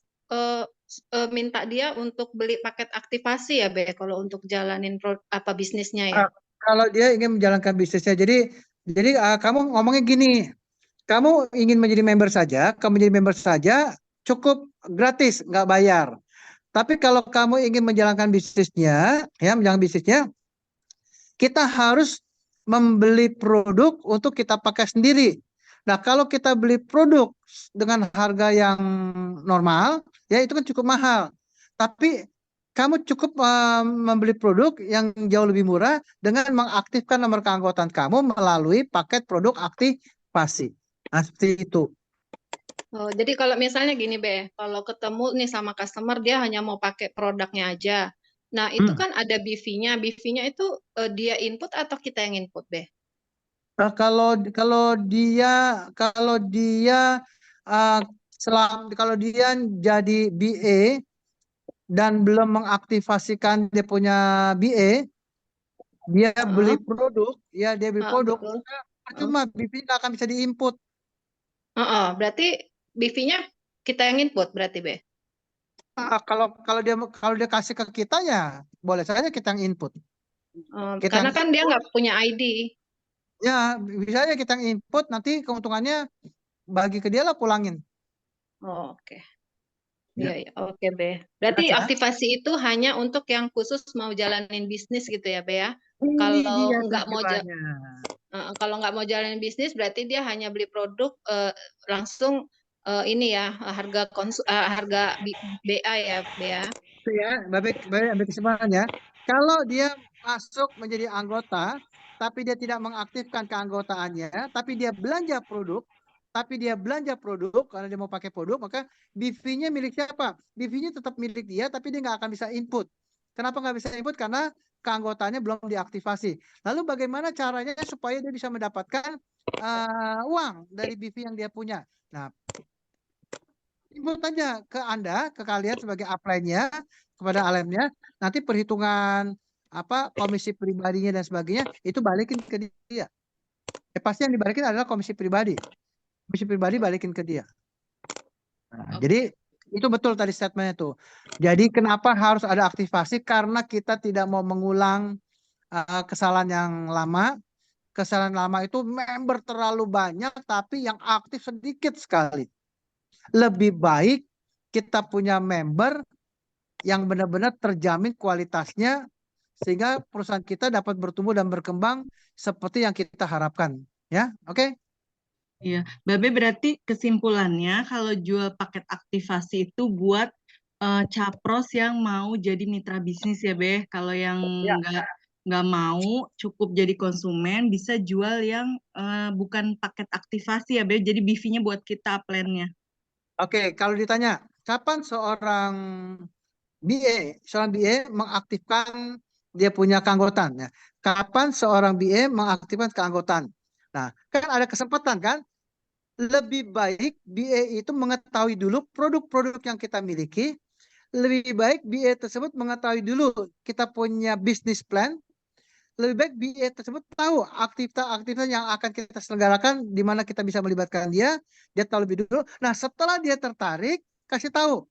minta dia untuk beli paket aktivasi ya, Beh, kalau untuk jalanin bisnisnya ya. Kalau dia ingin menjalankan bisnisnya, jadi kamu ngomongnya gini, kamu ingin menjadi member saja, kamu menjadi member saja cukup gratis, nggak bayar. Tapi kalau kamu ingin menjalankan bisnisnya, ya menjalankan bisnisnya, kita harus membeli produk untuk kita pakai sendiri. Nah, kalau kita beli produk dengan harga yang normal, ya itu kan cukup mahal. Tapi kamu cukup membeli produk yang jauh lebih murah dengan mengaktifkan nomor keanggotaan kamu melalui paket produk aktivasi. Nah, seperti itu. Oh, jadi kalau misalnya gini, Beh, kalau ketemu nih sama customer, dia hanya mau pakai produknya aja. Nah, itu Hmm. kan ada BV-nya. BV-nya itu dia input atau kita yang input, Beh? Nah, kalau dia kalau dia jadi BA dan belum mengaktifasikan dia punya BA, dia beli Heeh, produk, ya dia beli produk, betul. maka Heeh. percuma BV nggak akan bisa diinput. Heeh, berarti BV-nya kita yang input berarti, Beh? Kalau dia kasih ke kita ya boleh saja kita yang input. Kita Karena yang kan dia input, nggak punya ID. ya bisa aja kita yang input, nanti keuntungannya bagi ke dia lah, pulangin. Oh, oke. Ya, Iya, iya. Oke, Beh. Berarti jelas ya. aktivasi itu hanya untuk yang khusus mau jalanin bisnis gitu ya, Beh ya? Ini dia tujuannya. Kalau nggak mau jalanin bisnis, berarti dia hanya beli produk langsung ini ya harga BA ya, Beh ya? Itu ya, Bapak ambil kesimpulannya. Kalau dia masuk menjadi anggota, tapi dia tidak mengaktifkan keanggotaannya, tapi dia belanja produk karena dia mau pakai produk, maka BV-nya milik siapa? BV-nya tetap milik dia, tapi dia nggak akan bisa input. Kenapa nggak bisa input? Karena keanggotaannya belum diaktifasi. Lalu bagaimana caranya supaya dia bisa mendapatkan uang dari BV yang dia punya? Nah, input aja ke Anda, ke kalian sebagai upline-nya, kepada alemnya, nanti perhitungan komisi pribadinya dan sebagainya itu balikin ke dia. Pasti yang dibalikin adalah komisi pribadi. Komisi pribadi balikin ke dia. Nah, jadi itu betul tadi statementnya tuh. Jadi kenapa harus ada aktivasi? Karena kita tidak mau mengulang kesalahan yang lama. Kesalahan lama itu member terlalu banyak, tapi yang aktif sedikit sekali. Lebih baik kita punya member yang benar-benar terjamin kualitasnya sehingga perusahaan kita dapat bertumbuh dan berkembang seperti yang kita harapkan. Ya, oke? Iya, Babe berarti kesimpulannya kalau jual paket aktivasi itu buat capros yang mau jadi mitra bisnis ya, Be. Kalau yang Ya. nggak mau cukup jadi konsumen bisa jual yang bukan paket aktivasi ya, Be. Jadi BV-nya buat kita plan-nya. Oke, kalau ditanya kapan seorang BA mengaktifkan dia punya keanggotaan ya. Kapan seorang BA mengaktifkan keanggotaan? Nah, kan ada kesempatan kan? Lebih baik BA itu mengetahui dulu produk-produk yang kita miliki. Lebih baik BA tersebut mengetahui dulu kita punya bisnis plan. Lebih baik BA tersebut tahu aktivitas-aktivitas yang akan kita selenggarakan, di mana kita bisa melibatkan dia. Dia tahu lebih dulu. Nah, setelah dia tertarik, kasih tahu.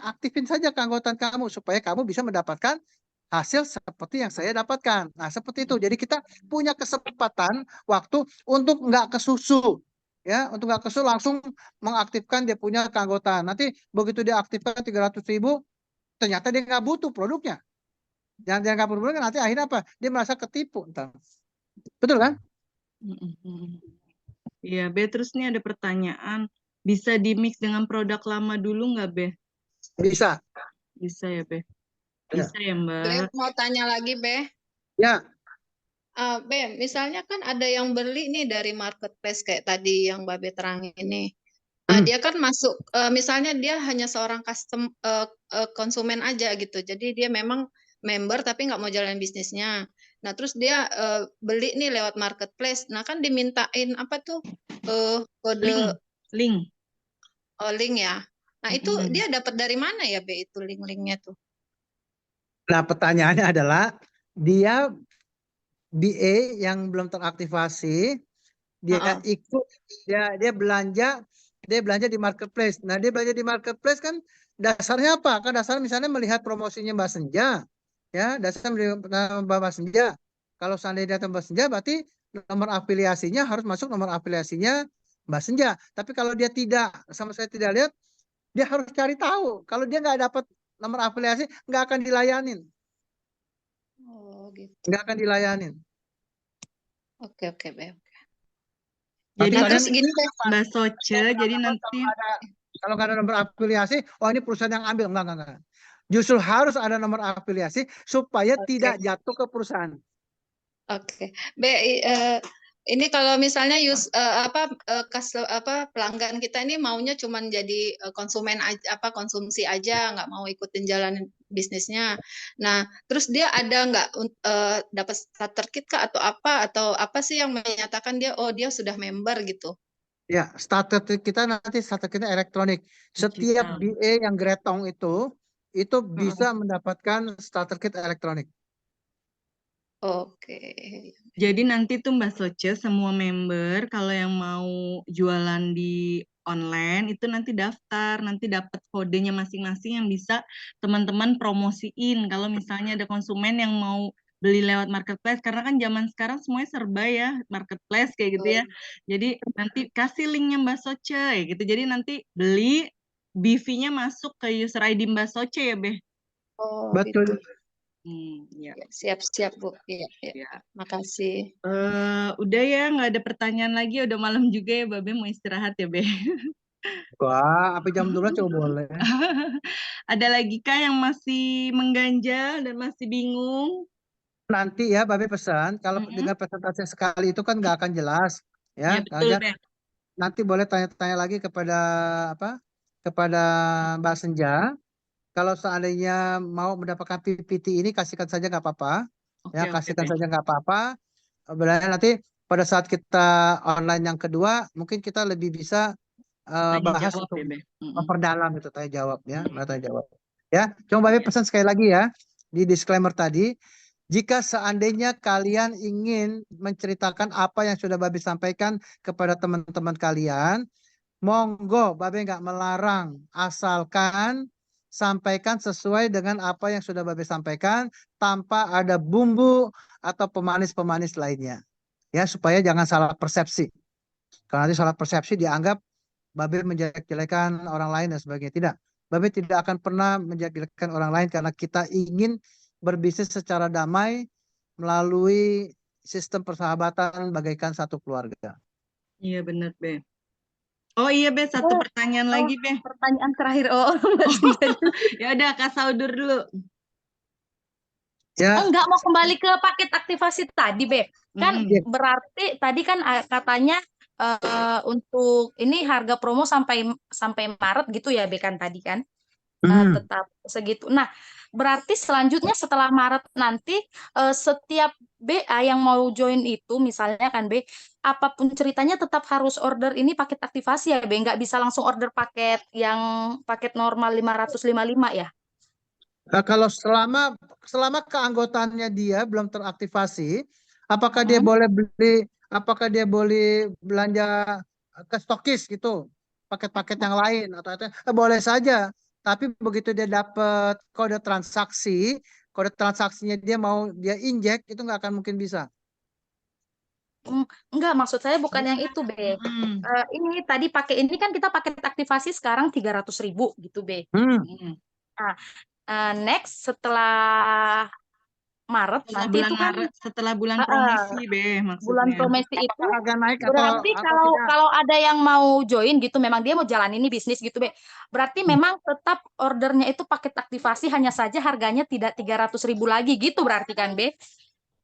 Aktifin saja keanggotaan kamu supaya kamu bisa mendapatkan hasil seperti yang saya dapatkan. Nah, seperti itu. Jadi kita punya kesempatan waktu untuk nggak kesusu. Ya, untuk nggak kesusu langsung mengaktifkan dia punya keanggotaan. Nanti begitu dia aktifkan 300.000, ternyata dia nggak butuh produknya. Yang dia nggak butuh produknya, nanti akhirnya apa? Dia merasa ketipu. Entar. Betul kan? Iya, Be. Terus nih ada pertanyaan, bisa di-mix dengan produk lama dulu nggak, Be? Bisa. Bisa ya, Be? Ya. Bisa ya, Mbak? Beh, mau tanya lagi, Beh. Ya. Beh, misalnya kan ada yang beli nih dari marketplace kayak tadi yang Babe terangin ini. Dia kan masuk, misalnya dia hanya seorang konsumen aja gitu. Jadi dia memang member tapi nggak mau jalan bisnisnya. Nah, terus dia beli nih lewat marketplace. Nah, kan dimintain apa tuh kode Link. link ya. Nah, itu Mm-mm. dia dapat dari mana ya, Be, itu link-linknya tuh? Nah, pertanyaannya adalah dia BA yang belum teraktivasi, dia Heeh. ikut dia belanja di marketplace. Nah, dia belanja di marketplace kan dasarnya apa? Kan dasarnya misalnya melihat promosinya Mbak Senja, ya, dasarnya melihat Mbak Senja. Kalau seandainya datang Mbak Senja, berarti nomor afiliasinya harus masuk nomor afiliasinya Mbak Senja. Tapi kalau dia tidak, sama saya tidak lihat, dia harus cari tahu. Kalau dia nggak dapat nomor afiliasi, nggak akan dilayanin, Oh, gitu. nggak akan dilayanin. Oke, oke, Be. Jadi Nah, kalian terus gini, Be. Mbak Soce, jadi nanti Kalau nggak ada nomor afiliasi, oh ini perusahaan yang ambil. Enggak. Justru harus ada nomor afiliasi supaya Oke. tidak jatuh ke perusahaan. Oke, ini kalau misalnya pelanggan kita ini maunya cuman jadi konsumen aja, konsumsi aja, nggak mau ikutin jalan bisnisnya. Nah, terus dia ada nggak dapat starter kit kah atau apa sih yang menyatakan dia dia sudah member gitu? Ya, starter kita nanti starter kita elektronik. Setiap digital. BA yang gretong itu bisa mendapatkan starter kit elektronik. Oke. Jadi nanti tuh Mbak Soce, semua member kalau yang mau jualan di online itu nanti daftar, nanti dapat kodenya masing-masing yang bisa teman-teman promosiin. Kalau misalnya ada konsumen yang mau beli lewat marketplace, karena kan zaman sekarang semuanya serba ya, marketplace kayak gitu ya. Jadi nanti kasih linknya Mbak Soce, ya gitu. Jadi nanti beli, BV-nya masuk ke user ID Mbak Soce ya, Beh? Oh, Betul. gitu. Ya. Siap-siap, Bu. Iya. Ya. Makasih. Udah ya, nggak ada pertanyaan lagi. Udah malam juga ya, Babe mau istirahat ya, Be. Wah, apa jam 12 coba boleh. Ada lagi kah yang masih mengganjal dan masih bingung? Nanti ya, Babe pesan. Kalau dengan presentasi sekali itu kan nggak akan jelas. Ya, Ya, betul, Be. nanti boleh tanya-tanya lagi kepada kepada Mbak Senja. Kalau seandainya mau mendapatkan PPT ini, kasihkan saja nggak apa-apa. Ya, Oke, kasihkan Be. saja nggak apa-apa. Berarti nanti pada saat kita online yang kedua, mungkin kita lebih bisa Tanya bahas jawab untuk ya, Be. memperdalam itu tanya jawab ya, tanya jawab. Ya, coba Babe pesan sekali lagi ya di disclaimer tadi. Jika seandainya kalian ingin menceritakan apa yang sudah Babe sampaikan kepada teman-teman kalian, monggo, Babe nggak melarang, asalkan sampaikan sesuai dengan apa yang sudah Babe sampaikan tanpa ada bumbu atau pemanis-pemanis lainnya. Ya, supaya jangan salah persepsi. Kalau nanti salah persepsi dianggap Babe menjelek-jelekan orang lain dan sebagainya. Tidak. Babe tidak akan pernah menjelek-jelekan orang lain karena kita ingin berbisnis secara damai melalui sistem persahabatan bagaikan satu keluarga. Iya, benar, Be. Oh iya, Be, satu pertanyaan lagi, Be. Pertanyaan terakhir. Ya udah, Kak Saudur dulu. Ya, Enggak, mau kembali ke paket aktivasi tadi, Be. Kan Iya. berarti tadi kan katanya untuk ini harga promo sampai Maret gitu ya, Be, kan tadi kan. Tetap segitu. Nah, berarti selanjutnya setelah Maret nanti setiap BA yang mau join itu misalnya kan, Be, apapun ceritanya tetap harus order ini paket aktivasi ya, Be. Nggak bisa langsung order paket yang paket normal 555 ya. Nah, kalau selama keanggotaannya dia belum teraktivasi, apakah dia boleh beli, apakah dia boleh belanja ke stokis gitu, paket-paket yang lain atau boleh saja. Tapi begitu dia dapat kode transaksinya dia mau dia injek itu nggak akan mungkin bisa. Enggak, maksud saya bukan yang itu, Be. Ini tadi pakai ini kan kita paket aktivasi sekarang 300.000 gitu, Be. Nah, next setelah Maret Setelah nanti bulan itu kan Maret, setelah bulan promosi, Be, maksudnya. bulan promosi itu Apakah harga naik berarti atau tidak? kalau ada yang mau join gitu, memang dia mau jalan ini bisnis gitu, Be. Berarti memang tetap ordernya itu paket aktivasi, hanya saja harganya tidak 300.000 lagi gitu berarti kan, Be?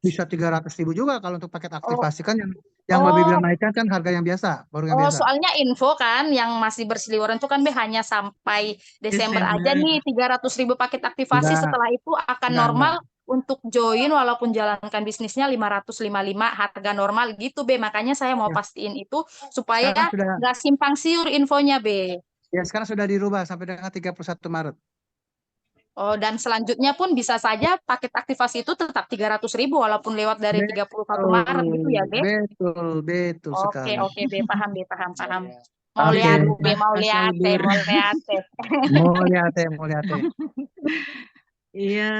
Bisa 300.000 juga kalau untuk paket aktivasi kan yang Babi bilang naikkan kan harga yang biasa, baru yang biasa. Soalnya info kan yang masih berseliweran itu kan, Be, hanya sampai Desember aja nih 300.000 paket aktivasi. Enggak. Setelah itu akan Enggak, normal untuk join walaupun jalankan bisnisnya 555 harga normal gitu Be. Makanya saya mau Ya, pastiin itu supaya sekarang sudah nggak simpang siur infonya Be. sekarang sudah dirubah sampai dengan 31 Maret. Oh, dan selanjutnya pun bisa saja paket aktivasi itu tetap 300.000 walaupun lewat dari 31 Maret gitu ya Be. Betul Oke, sekali. oke Be, paham Be, paham. Mau Oke, lihat Be, mau Bahasa lihat udur. mau lihat. mau lihat ya. Iya,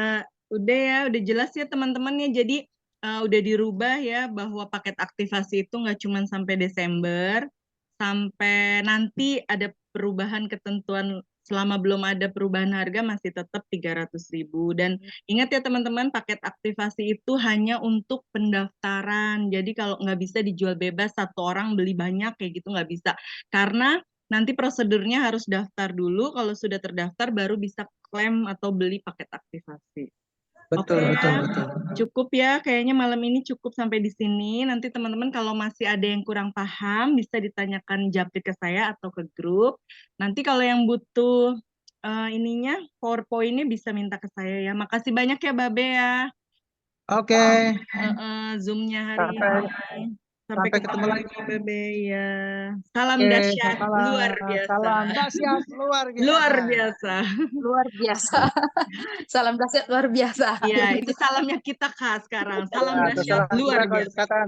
udah jelas ya teman-teman ya. Jadi udah dirubah ya bahwa paket aktivasi itu nggak cuma sampai Desember, sampai nanti ada perubahan ketentuan. Selama belum ada perubahan harga masih tetap 300.000. Dan ingat ya teman-teman, paket aktivasi itu hanya untuk pendaftaran. Jadi kalau nggak bisa dijual bebas, satu orang beli banyak kayak gitu nggak bisa. Karena nanti prosedurnya harus daftar dulu. Kalau sudah terdaftar baru bisa klaim atau beli paket aktivasi. Betul, Oke, betul. cukup ya. Kayaknya malam ini cukup sampai di sini. Nanti teman-teman kalau masih ada yang kurang paham bisa ditanyakan japri ke saya atau ke grup. Nanti kalau yang butuh ininya PowerPoint-nya bisa minta ke saya ya. Makasih banyak ya Babe ya. Oke, Zoom-nya hari sampai ini. sampai ketemu lagi. Babe ya. Salam Oke, dahsyat selamat malam. luar biasa. Salam dahsyat luar biasa. Luar biasa. Luar biasa. Salam dahsyat luar biasa. Iya, itu salamnya kita Kak sekarang. Salam Ya, dahsyat terserah luar kita kalau biasa. dikatakan,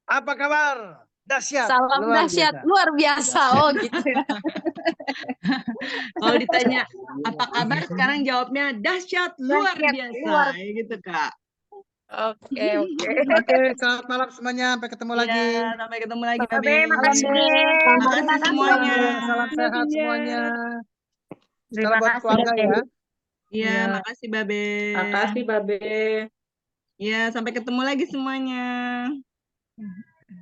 apa kabar? Dahsyat Salam luar dahsyat biasa. luar biasa. Oh gitu ya. Kalau ditanya apa kabar, sekarang jawabnya dahsyat luar Dahsyat biasa. luar. Ya gitu Kak. Oke. Oke, selamat malam semuanya. Sampai ketemu lagi. Iya, sampai ketemu lagi Babe, Babe. makasih Malam, Be. Be. Makasih semuanya. Salam sehat Iya. semuanya. Terima Salam buat kasih keluarga Babe. ya. Iya, Iya, makasih Babe. makasih Babe. Iya, sampai ketemu lagi semuanya.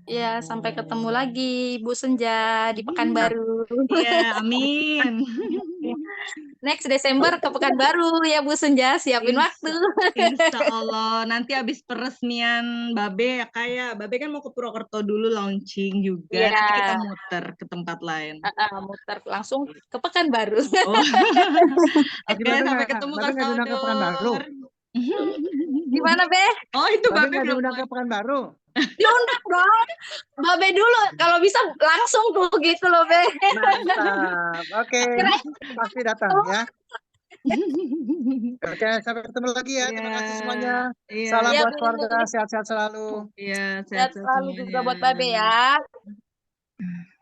Ya, sampai ketemu lagi Bu Senja di Pekanbaru. Iya, amin. Next Desember ke Pekanbaru ya Bu Senja, siapin waktu. Insya Allah nanti habis peresmian Babe ya Kak. Babe kan mau ke Purwokerto dulu launching juga. Iya. Nanti kita muter ke tempat lain. Muter langsung ke Pekanbaru. Oh. Lagi Oke, sampai ketemu Kak nggak diundang ke Pekanbaru. Saudor. Gimana Be? Oh itu Babe Babe nggak belum. diundang ke Pekanbaru. Diundang dong. Babe dulu, kalau bisa langsung tuh gitu loh Be. Mantap. Oke, pasti datang ya. Oke, sampai ketemu lagi ya. Terima kasih semuanya. Iya. Salam Iya, buat Be. keluarga, sehat-sehat selalu. Iya, Sehat sehat-sehat selalu juga buat Babe semuanya. ya.